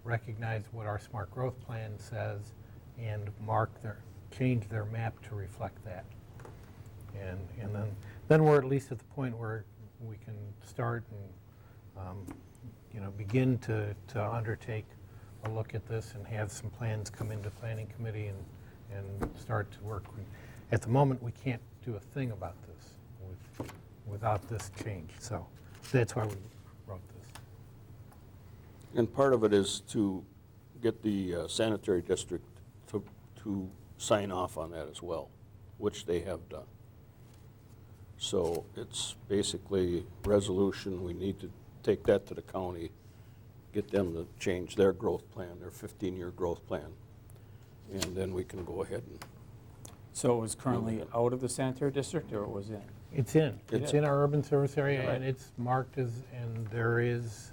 recognize what our smart growth plan says and change their map to reflect that. And then we're at least at the point where we can start and you know, begin to undertake a look at this and have some plans come into planning committee and start to work. At the moment, we can't do a thing about this without this change. So that's why we wrote this. And part of it is to get the sanitary district to sign off on that as well, which they have done. So it's basically resolution. We need to take that to the county, get them to change their growth plan, their 15-year growth plan, and then we can go ahead and, So it was currently out of the sanitary district, or it was in? It's in. It's It's in our urban service area, Right. and it's marked as, and there is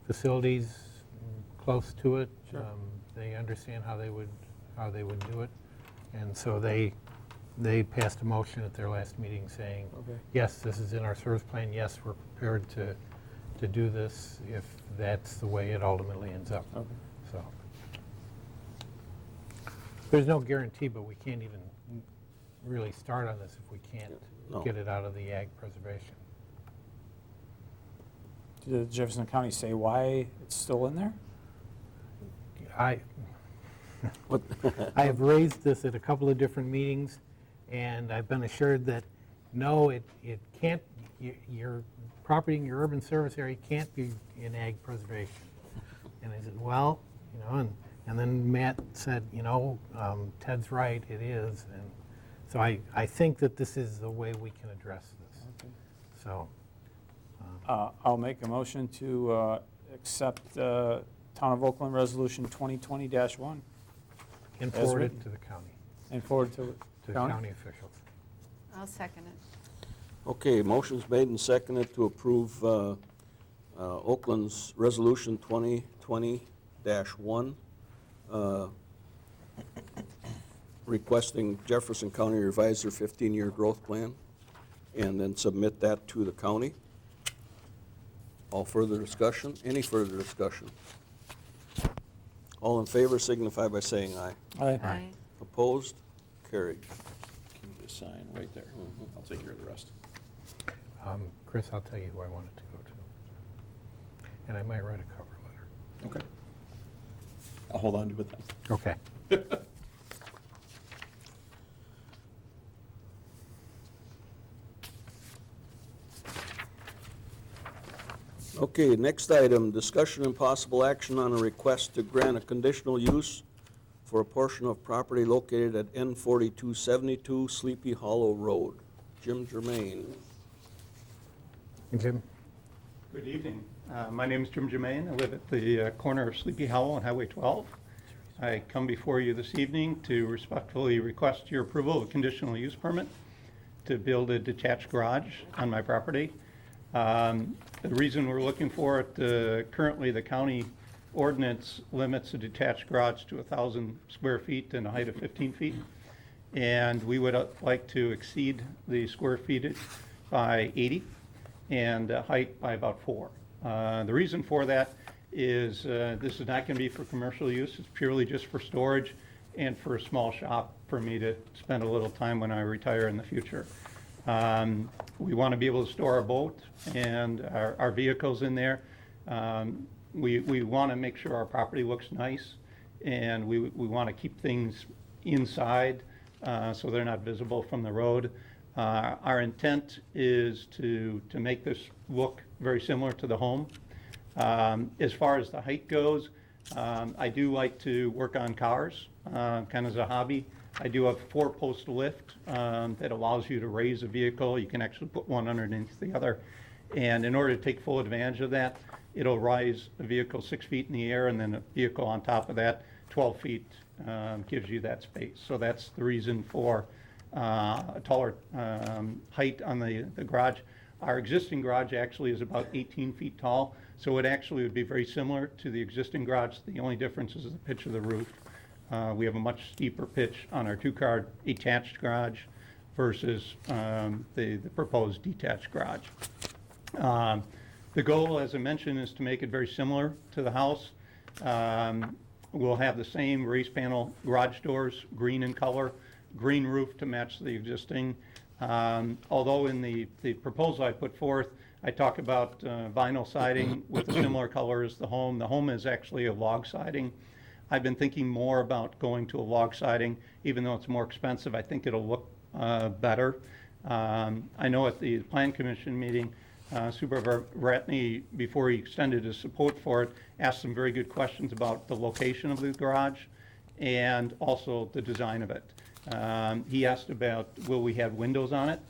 facilities close to it. Sure. They understand how they would do it, and so they passed a motion at their last meeting saying, Okay. yes, this is in our service plan. Yes, we're prepared to do this if that's the way it ultimately ends up. Okay. So there's no guarantee, but we can't even really start on this if we can't No. get it out of the ag preservation. Did Jefferson County say why it's still in there? I have raised this at a couple of different meetings, and I've been assured that, no, it can't, your property in your urban service area can't be in ag preservation. And I said, well, you know, and then Matt said, you know, Ted's right, it is. And so I think that this is the way we can address this. Okay. So, I'll make a motion to accept Town of Oakland Resolution 2020-1 and As forward it written. to the county, and forward to to county. county officials. I'll second it. Okay, motion's made and seconded to approve Oakland's Resolution 2020-1, requesting Jefferson County revise their 15-year growth plan and then submit that to the county. All further discussion? Any further discussion? All in favor signify by saying aye. Aye. Opposed? Carried. Can you just sign right there? I'll take care of the rest. Chris, I'll tell you who I want it to go to. And I might write a cover letter. Okay. I'll hold on to it then. Okay. Okay, next item, discussion and possible action on a request to grant a conditional use for a portion of property located at N4272 Sleepy Hollow Road. Jim Germain. Jim? Good evening. My name is Jim Germain. I live at the corner of Sleepy Hollow and Highway 12. I come before you this evening to respectfully request your approval of a conditional use permit to build a detached garage on my property. The reason we're looking for it, currently the county ordinance limits a detached garage to 1,000 square feet and a height of 15 feet. And we would like to exceed the square feet by 80 and height by about 4. The reason for that is this is not going to be for commercial use. It's purely just for storage and for a small shop for me to spend a little time when I retire in the future. We want to be able to store our boat and our vehicles in there. We want to make sure our property looks nice, and we want to keep things inside so they're not visible from the road. Our intent is to make this look very similar to the home. As far as the height goes, I do like to work on cars, kind of as a hobby. I do have a 4-post lift that allows you to raise a vehicle. You can actually put one underneath the other. And in order to take full advantage of that, it'll rise a vehicle 6 feet in the air, and then a vehicle on top of that, 12 feet, gives you that space. So that's the reason for a taller height on the garage. Our existing garage actually is about 18 feet tall, so it actually would be very similar to the existing garage. The only difference is the pitch of the roof. We have a much steeper pitch on our 2-car attached garage versus the proposed detached garage. The goal, as I mentioned, is to make it very similar to the house. We'll have the same raised panel garage doors, green in color, green roof to match the existing. Although in the proposal I put forth, I talk about vinyl siding with a similar color as the home. The home is actually a log siding. I've been thinking more about going to a log siding, even though it's more expensive. I think it'll look better. I know at the Plan Commission meeting, Supervisor Ratney, before he extended his support for it, asked some very good questions about the location of the garage and also the design of it. He asked about, will we have windows on it?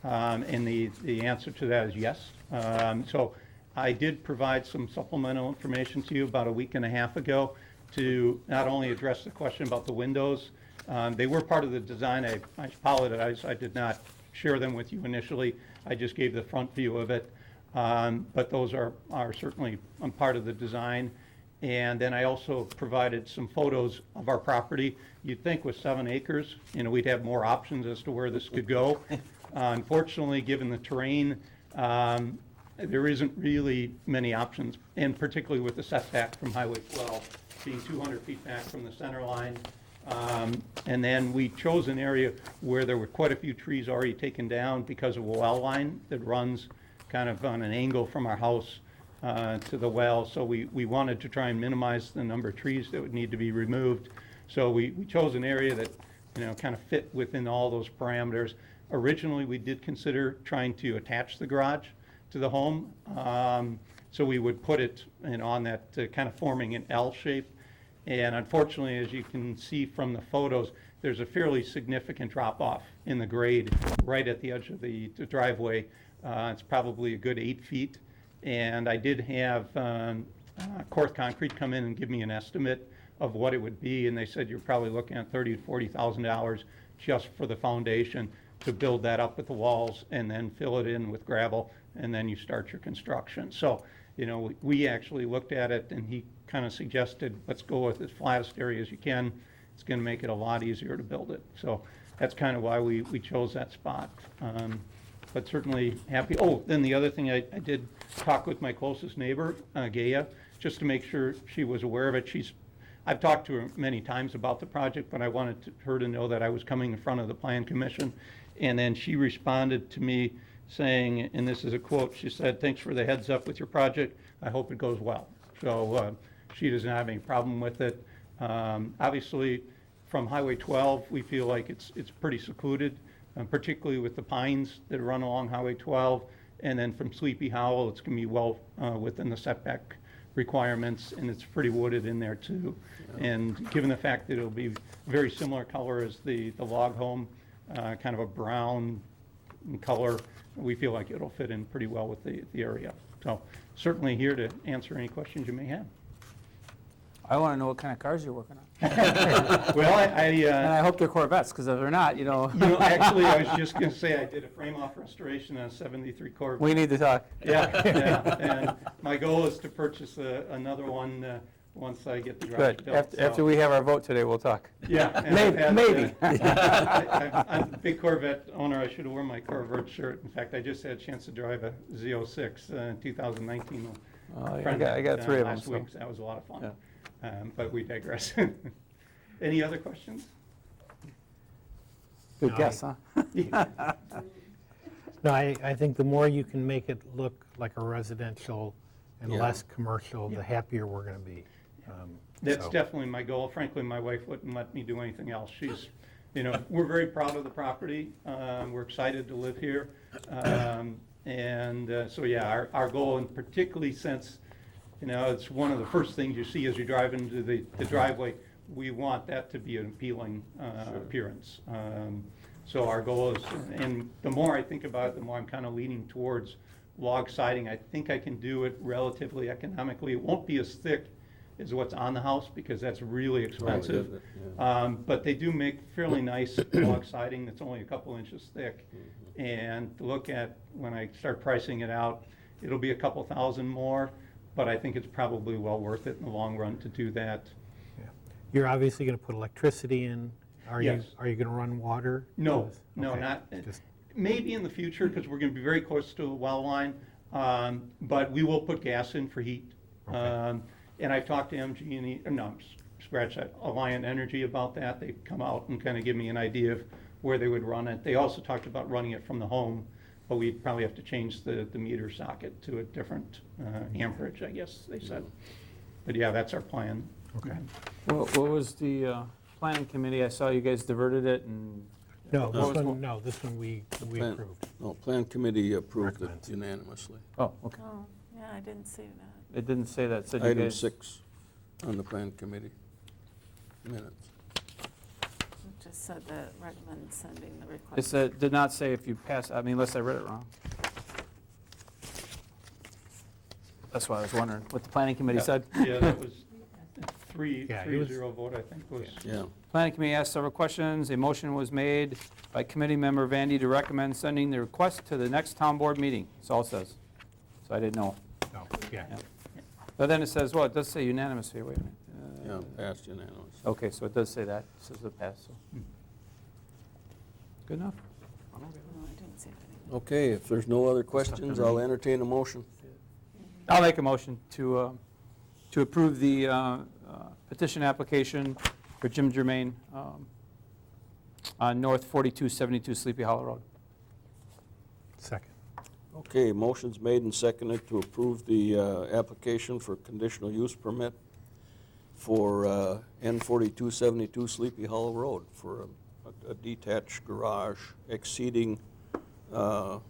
And the answer to that is yes. So I did provide some supplemental information to you about a week and a half ago to not only address the question about the windows. They were part of the design. I apologize, I did not share them with you initially. I just gave the front view of it. But those are certainly part of the design. And then I also provided some photos of our property. You'd think with 7 acres, we'd have more options as to where this could go. Unfortunately, given the terrain, there isn't really many options, and particularly with the setback from Highway 12 being 200 feet back from the center line. And then we chose an area where there were quite a few trees already taken down because of a well line that runs kind of on an angle from our house to the well. So we wanted to try and minimize the number of trees that would need to be removed. So we chose an area that kind of fit within all those parameters. Originally, we did consider trying to attach the garage to the home. So we would put it on that kind of forming an L shape. And unfortunately, as you can see from the photos, there's a fairly significant drop-off in the grade right at the edge of the driveway. It's probably a good 8 feet. And I did have Korth Concrete come in and give me an estimate of what it would be, and they said you're probably looking at $30,000 to $40,000 just for the foundation. to build that up with the walls and then fill it in with gravel, and then you start your construction. So, you know, we actually looked at it, and he kind of suggested, let's go with as flattest area as you can. It's going to make it a lot easier to build it. So that's kind of why we chose that spot. But certainly happy. Oh, then the other thing, I did talk with my closest neighbor, Gaia, just to make sure she was aware of it. I've talked to her many times about the project, but I wanted her to know that I was coming in front of the Plan Commission. And then she responded to me saying, and this is a quote, she said, "Thanks for the heads up with your project. I hope it goes well." So she doesn't have any problem with it. Obviously, from Highway 12, we feel like it's pretty secluded, particularly with the pines that run along Highway 12. And then from Sleepy Hollow, it's going to be well within the setback requirements, and it's pretty wooded in there too. Yeah. And given the fact that it'll be very similar color as the log home, kind of a brown color, we feel like it'll fit in pretty well with the area. So certainly here to answer any questions you may have. I want to know what kind of cars you're working on. Well, And I hope they're Corvettes, because if they're not, you know, actually, I was just going to say I did a frame-off restoration on a '73 Corvette. we need to talk. Yeah. And my goal is to purchase another one once I get the garage Good. built. After we have our vote today, we'll talk. Yeah. and Maybe. I'm a big Corvette owner. I should have worn my Corvette shirt. In fact, I just had a chance to drive a Z06 in 2019. I got 3 of them. Last week, so that was a lot of fun. Yeah. But we digress. Any other questions? Good No, guess, huh? No, I think the more you can make it look like a residential and Yeah. less commercial, the happier we're going to be. That's So- definitely my goal. Frankly, my wife wouldn't let me do anything else. She's, you know, we're very proud of the property. We're excited to live here. So yeah, our goal, and particularly since, you know, it's one of the first things you see as you drive into the driveway, we want that to be an appealing appearance. So our goal is, and the more I think about it, the more I'm kind of leaning towards log siding. I think I can do it relatively economically. It won't be as thick as what's on the house because that's really expensive. Right, yeah. But they do make fairly nice log siding that's only a couple inches thick. And to look at, when I start pricing it out, it'll be a couple thousand more, but I think it's probably well worth it in the long run to do that. Yeah. You're obviously going to put electricity in. Are Yes. you going to run water? No, no, Okay. not, Just- maybe in the future, because we're going to be very close to a well line, but we will put gas in for heat. Okay. And I've talked to MG&E, scratch that, Alliant Energy about that. They've come out and kind of give me an idea of where they would run it. They also talked about running it from the home, but we'd probably have to change the meter socket to a different amperage, I guess they said. But yeah, that's our plan. Okay. What was the planning committee? I saw you guys diverted it, and No, What was- this one we Plan- approved. No, Plan Committee approved it Recommends. unanimously. oh, okay. Oh, yeah, I didn't see that. It didn't say that. It said you Item guys. 6 on the Plan Committee minutes. It just said that recommend sending the request. It said, did not say if you pass. I mean, unless I read it wrong. That's why I was wondering what the planning committee said. Yeah, that was Yeah, it was- 3-0 vote, I think, was. Yeah. Planning committee asked several questions. A motion was made by committee member Vandy to recommend sending the request to the next town board meeting. That's all it says. So I didn't know. No, yeah. Yeah. But then it says, well, it does say unanimous here. Wait a minute. Yeah, passed unanimous. Okay, so it does say that. It says it passed, so. Good enough. No, I didn't see anything. Okay, if there's no other questions, I'll entertain a motion. I'll make a motion to approve the petition application for Jim Germain on North 4272 Sleepy Hollow Road. Second. Okay, motion's made and seconded to approve the application for conditional use permit for N4272 Sleepy Hollow Road for a detached garage exceeding the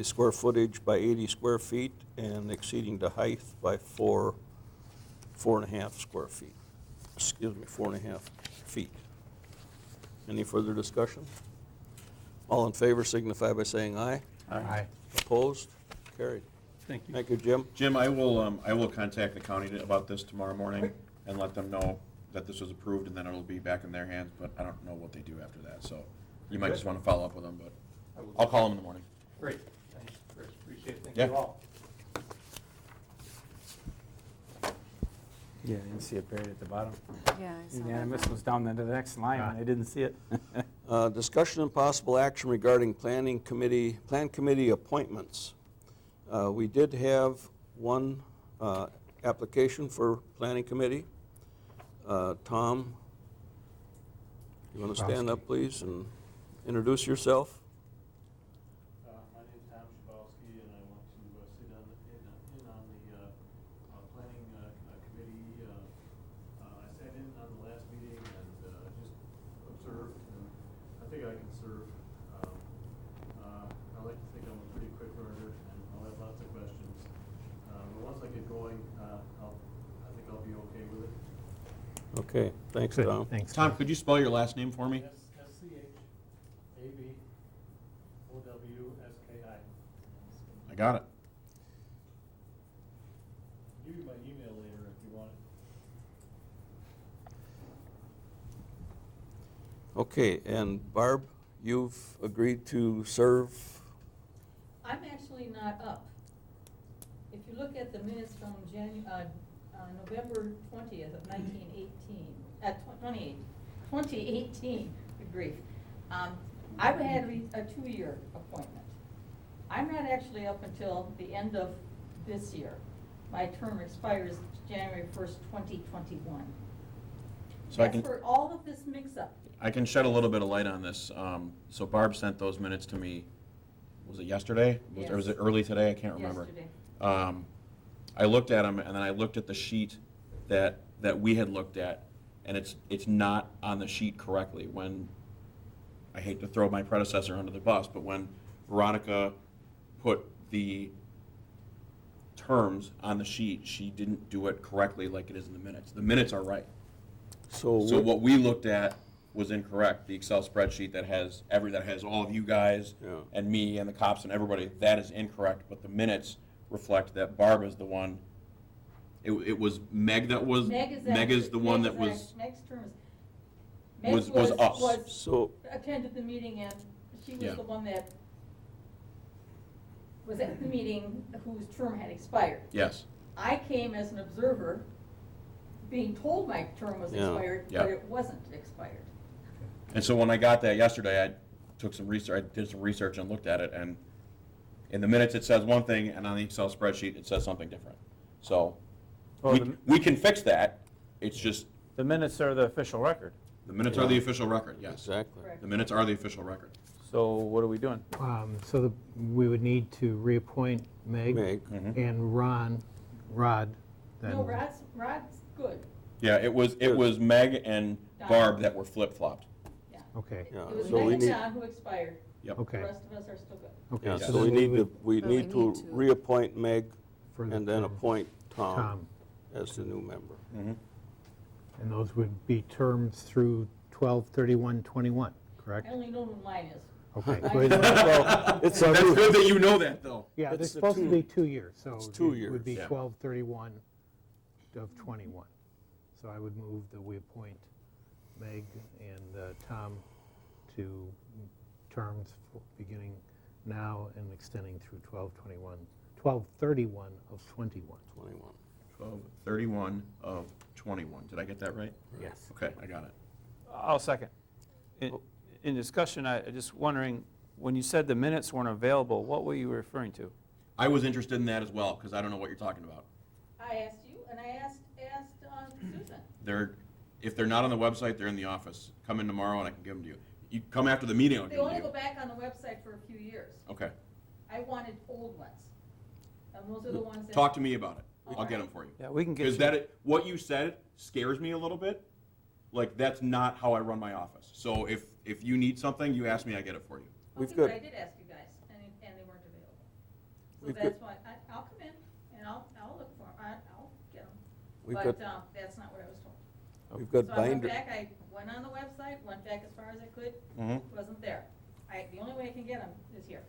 square footage by 80 square feet and exceeding the height by 4.5 square feet. Excuse me, 4.5 feet. Any further discussion? All in favor signify by saying aye. Aye. Opposed? Carried. Thank you. Thank you, Jim. Jim, I will contact the county about this tomorrow morning and let them know that this was approved, and then it'll be back in their hands, but I don't know what they do after that, so you might just want to follow up with them, but I'll call him in the morning. Great, thanks, Chris, appreciate it, thank Yeah. you all. Yeah, I didn't see it buried at the bottom. Yeah, I saw that. Unanimous was down into the next line, and I didn't see it. Discussion and possible action regarding plan committee appointments. We did have one application for planning committee. Tom, you want to stand up, please, and introduce yourself? My name's Tom Schabowski, and I want to sit in on the planning committee. I sat in on the last meeting and just observed, and I think I can serve. I like to think I'm a pretty quick learner, and I'll have lots of questions. But once I get going, I think I'll be okay with it. Okay, thanks, Good, Tom. thanks. Tom, could you spell your last name for me? SCHABOWSKI. I got it. I'll give you my email later if you want it. Okay, and Barb, you've agreed to serve? I'm actually not up. If you look at the minutes from November 20th of 2018, good grief. I've had a 2-year appointment. I'm not actually up until the end of this year. My term expires January 1st, 2021. So That's where all of this mix-up. I can shed a little bit of light on this. So Barb sent those minutes to me, was it yesterday? Or was it early today? I can't remember. Yesterday. I looked at them, and then I looked at the sheet that we had looked at, and it's not on the sheet correctly. When, I hate to throw my predecessor under the bus, but when Veronica put the terms on the sheet, she didn't do it correctly like it is in the minutes. The minutes are right. So what we looked at was incorrect. The Excel spreadsheet that has all of you guys and me and the cops and everybody, that is incorrect. But the minutes reflect that Barb is the one. It was Meg that was. Meg is the one that was. Meg's term was us. So, attended the meeting, and she was Yeah. the one that was at the meeting whose term had expired. Yes. I came as an observer, being told my term was Yeah. expired, Yeah. but it wasn't expired. And so when I got that yesterday, I took some research. I did some research and looked at it, and in the minutes it says one thing, and on the Excel spreadsheet it says something different. So we can fix that. It's just The minutes are the official record. the minutes are the official record. Yes. exactly. Correct. The minutes are the official record. So what are we doing? So we would need to reappoint Meg Meg. and Rod. Then. No, Rod's good. Yeah, it was Meg and Barb that were flip-flopped. Yeah. Okay, Yeah, It was so we Meg and need, Don who expired. Yep. The okay, rest of us are still good. okay. yeah, Yes. so then we need would- to, we But we need to need to- reappoint Meg for the and then term. appoint Tom Tom, as the new member. and those would be terms through 12/31/21, correct? I only know who mine is. Okay. Well, it's That's good that you know that, though. Yeah, It's it's the supposed to two- be 2 years, so it's 2 it would be years, yeah. 12/31 of '21. So I would move that we appoint Meg and Tom to terms beginning now and extending through 12/31 of '21. 21. 12/31 of 21. Did I get that right? Yes. Okay, I got it. I'll second. In discussion, I just wondering, when you said the minutes weren't available, what were you referring to? I was interested in that as well, because I don't know what you're talking about. I asked you, and I asked Susan. If they're not on the website, they're in the office. Come in tomorrow and I can give them to you. You come after the meeting, I'll They give them only to go you. back on the website for a few years. Okay. I wanted old ones. And those are the ones that. Talk to me about it. I'll get them for you. Yeah, we can get Because you. what you said scares me a little bit. Like, that's not how I run my office. So if you need something, you ask me, I get it for you. We've Okay, got- but I did ask you guys, and they weren't available. So We've that's got- why, I'll come in, and I'll look for them, I'll get them. We've But, got, that's not what I was told. we've got So I went binder, back, I went on the website, went back as far as I could, wasn't there. The only way I can get them is here.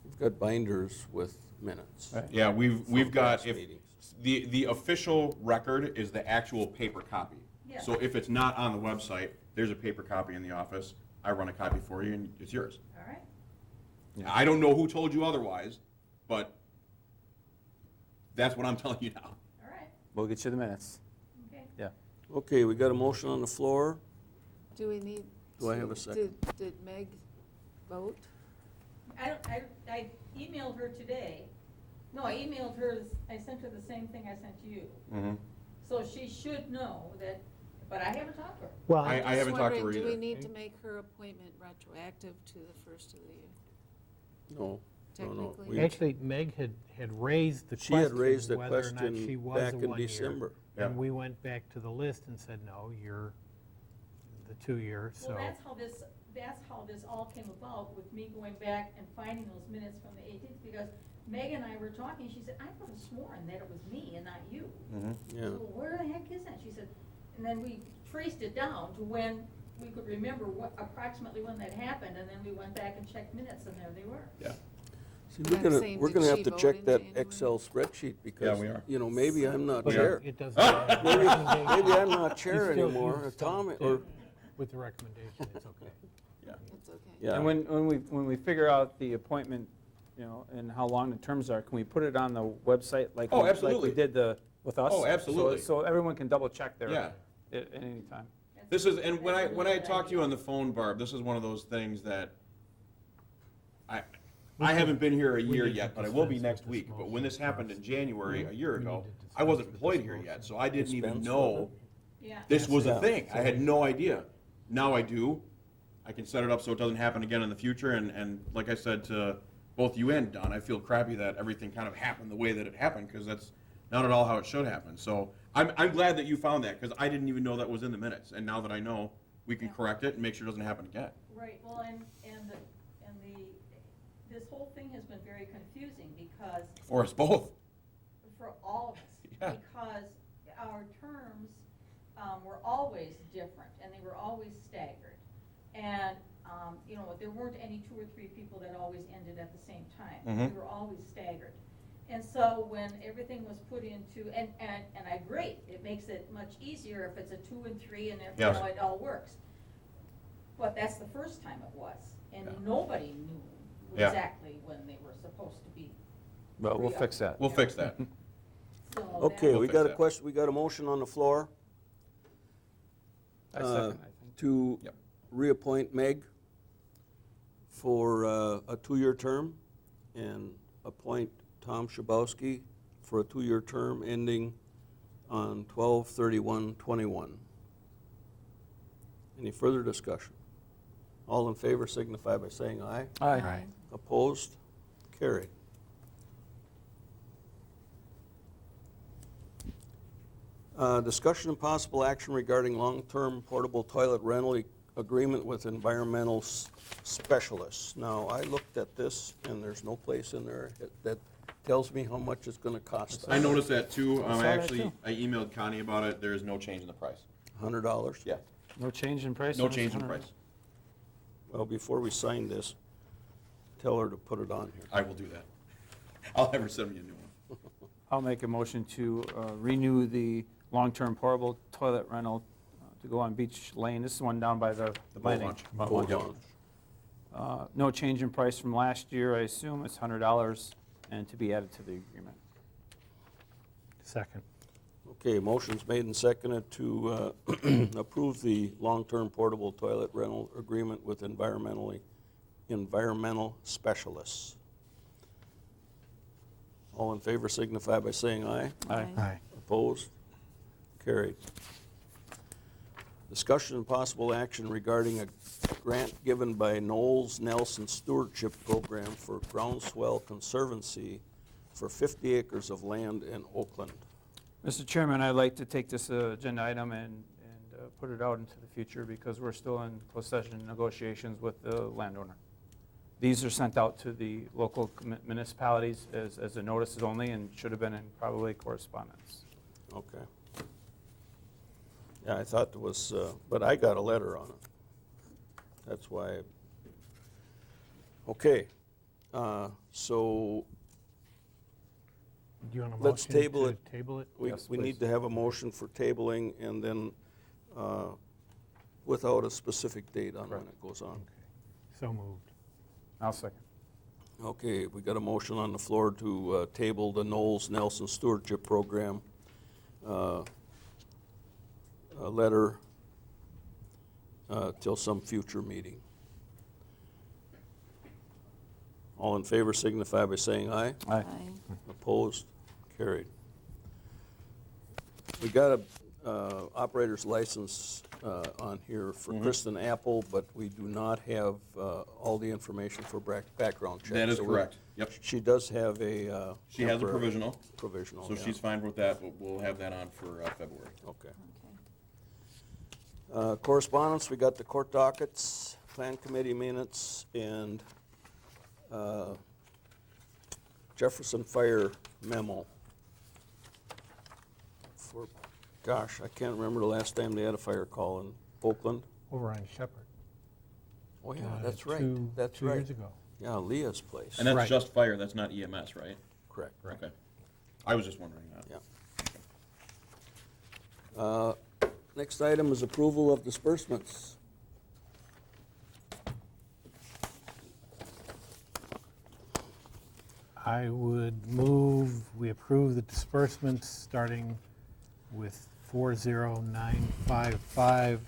we've got binders with minutes. Right. Yeah, we've from got, past if meetings. the official record is the actual paper copy. Yeah. So if it's not on the website, there's a paper copy in the office. I run a copy for you and it's yours. All right? Yeah, I don't know who told you otherwise, but that's what I'm telling you now. All right, We'll get you the minutes. okay. Yeah. Okay, we got a motion on the floor. Do we need? Do I have a second? Did Meg vote? I emailed her today. No, I emailed her, I sent her the same thing I sent you. Mm-hmm. So she should know that, but I haven't talked to her. Well, I haven't talked to her Do we either. need to make her appointment retroactive to the first of the year? No, no, no. Technically. We- actually, Meg had raised the She had question raised the whether or not she question was back a in 1 year. December. Yeah. And we went back to the list and said, no, you're the 2 year, so. Well, that's how this all came about, with me going back and finding those minutes from the 18th, because Meg and I were talking, she said, I could have sworn that it was me and not you. Mm-hmm. Yeah. So where the heck is that? She said, and then we traced it down to when we could remember approximately when that happened, and then we went back and checked minutes, and there they were. Yeah. See, I'm saying, we're did gonna have she to vote check in that January? Excel spreadsheet Yeah, because, we are. you know, maybe I'm not But chair. it doesn't matter. The Maybe recommendation- I'm not chair you still- anymore, you or still Tom, did or, with the recommendation, it's okay. It's okay. yeah. And when we figure out the appointment, you know, and how long the terms are, can we put it on the website like? Oh, like absolutely. we did with us? Oh, absolutely. So everyone can double check there. Yeah. At any time. This is, and when I talked to you on the phone, Barb, this is one of those things that I haven't been here a year need to yet, but I will be dispense next with week. this But when this motion happened in first. January, a year We ago, need to I wasn't dispense with employed this here motion. yet, so I didn't even Dispense know Yeah. this was a Yeah. thing. I had no idea. Now I do. I can set it up so it doesn't happen again in the future, and like I said to both you and Don, I feel crappy that everything kind of happened the way that it happened, because that's not at all how it should happen. So I'm glad that you found that, because I didn't even know that was in the minutes, and now that I know, we can correct it and make sure it doesn't happen again. Right, well, and this whole thing has been very confusing, because For us both. for all of us. Yeah. Because our terms were always different, and they were always staggered. And, you know, there weren't any 2 or 3 people that always ended at the same time. Mhm. They were always staggered. And so when everything was put into, and I agree, it makes it much easier if it's a 2 and 3, and if, you Yes. know, it all works. But that's the first time it was, and Yeah. nobody knew Yeah. exactly when they were supposed to be. Well, we'll fix that. We'll fix that. So Okay, We'll we fix got a that. question, we got a motion on the floor I second, I think. to Yep. reappoint Meg for a 2-year term and appoint Tom Schabowski for a 2-year term ending on 12/31/21. Any further discussion? All in favor signify by saying aye. Aye. Opposed? Carried. Discussion and possible action regarding long-term portable toilet rental agreement with environmental specialists. Now, I looked at this, and there's no place in there that tells me how much it's gonna cost us. I noticed that too. I saw that too. I emailed Connie about it. There is no change in the price. $100? Yeah, No change in price? no on this change in 100? price. Well, before we sign this, tell her to put it on here. I will do that. I'll have her send me a new one. I'll make a motion to renew the long-term portable toilet rental to go on Beach Lane. This is one down by the boat landing. launch. Boat Boat launch. launch. No change in price from last year, I assume. It's $100, and to be added to the agreement. Second. Okay, motion's made and seconded to approve the long-term portable toilet rental agreement with environmental specialists. All in favor signify by saying aye. Aye. Aye. Opposed? Carried. Discussion and possible action regarding a grant given by Knowles Nelson Stewardship Program for Groundswell Conservancy for 50 acres of land in Oakland. Mr. Chairman, I'd like to take this agenda item and put it out into the future because we're still in closed session negotiations with the landowner. These are sent out to the local municipalities as a notices only and should have been in probably correspondence. Okay. Yeah, I thought there was, but I got a letter on it. That's why. Okay, so Do you want a Let's motion table to it. table it? we Yes, we please. need to have a motion for tabling and then without a specific date on when Correct. it goes on. Okay. So moved. I'll second. Okay, we got a motion on the floor to table the Knowles Nelson Stewardship Program a letter till some future meeting. All in favor signify by saying aye. Aye. Opposed? Carried. We got a operator's license on here for Kristen Apple, but we do not have all the information for background check. That is So correct. Yep. She does have a. She has a temporary- provisional. Provisional, So yeah. she's fine with that, but we'll have that on for February. Okay. Okay. Correspondence, we got the court dockets, plan committee minutes, and Jefferson Fire memo. For, gosh, I can't remember the last time they had a fire call in Oakland. Over on Shepherd. Oh, yeah, Uh, that's right, two- that's 2 right. years ago. Yeah, Leah's place. And that's Right. just fire, that's not EMS, right? Correct. Right. Okay. I was just wondering that. Yeah. Next item is approval of disbursements. I would move, we approve the disbursements starting with 40955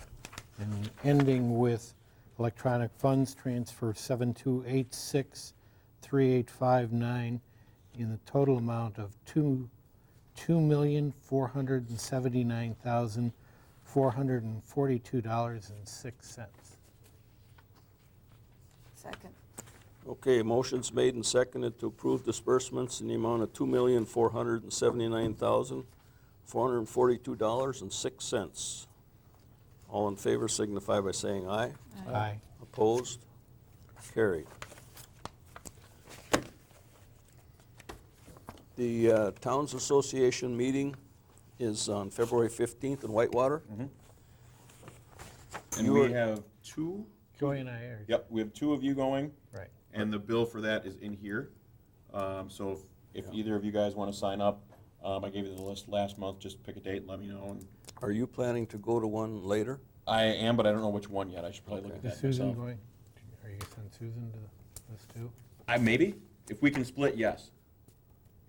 and ending with electronic funds transfer 72863859 in the total amount of $2,479,442.06. Second. Okay, motion's made and seconded to approve disbursements in the amount of $2,479,442.06. All in favor signify by saying aye. Aye. Opposed? Carried. The Towns Association meeting is on February 15th in Whitewater. And You we were- have two, Joy and I are. yep, we have two of you going, Right. and the bill for that is in here. So if either of you guys want to sign up, I gave you the list last month, just pick a date and let me know. And Are you planning to go to one later? I am, but I don't know which one yet. I should probably look at Is that Susan myself. going? Are you going to send Susan to this too? Maybe, if we can split, yes.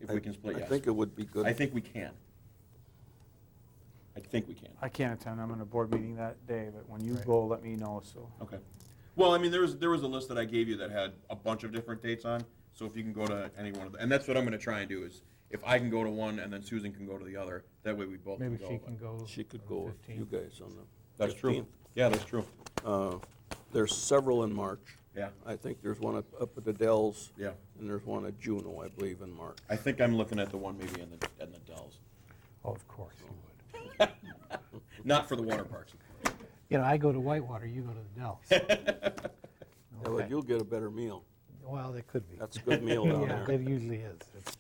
If we can split, I yes. think it would be good. I think we can. I think we can. I can't attend, I'm in a board meeting that day, but when you Right. go, let me know, so. Okay. Well, I mean, there was a list that I gave you that had a bunch of different dates on, so if you can go to any one of them, and that's what I'm gonna try and do, is if I can go to one and then Susan can go to the other, that way we both can Maybe go. she but- can go. She could on go the with 15th. you guys on the 15th. That's true. Yeah, that's true. There's several in March. Yeah, I think there's one up at the Dells, yeah. and there's one at Juneau, I believe, in March. I think I'm looking at the one maybe in the Dells. Oh, of course you would. Not for the water parks. You know, I go to Whitewater, you go to the Dells. Yeah, but you'll get a better meal. Well, they could be. That's a good meal down Yeah, there. it usually is. It's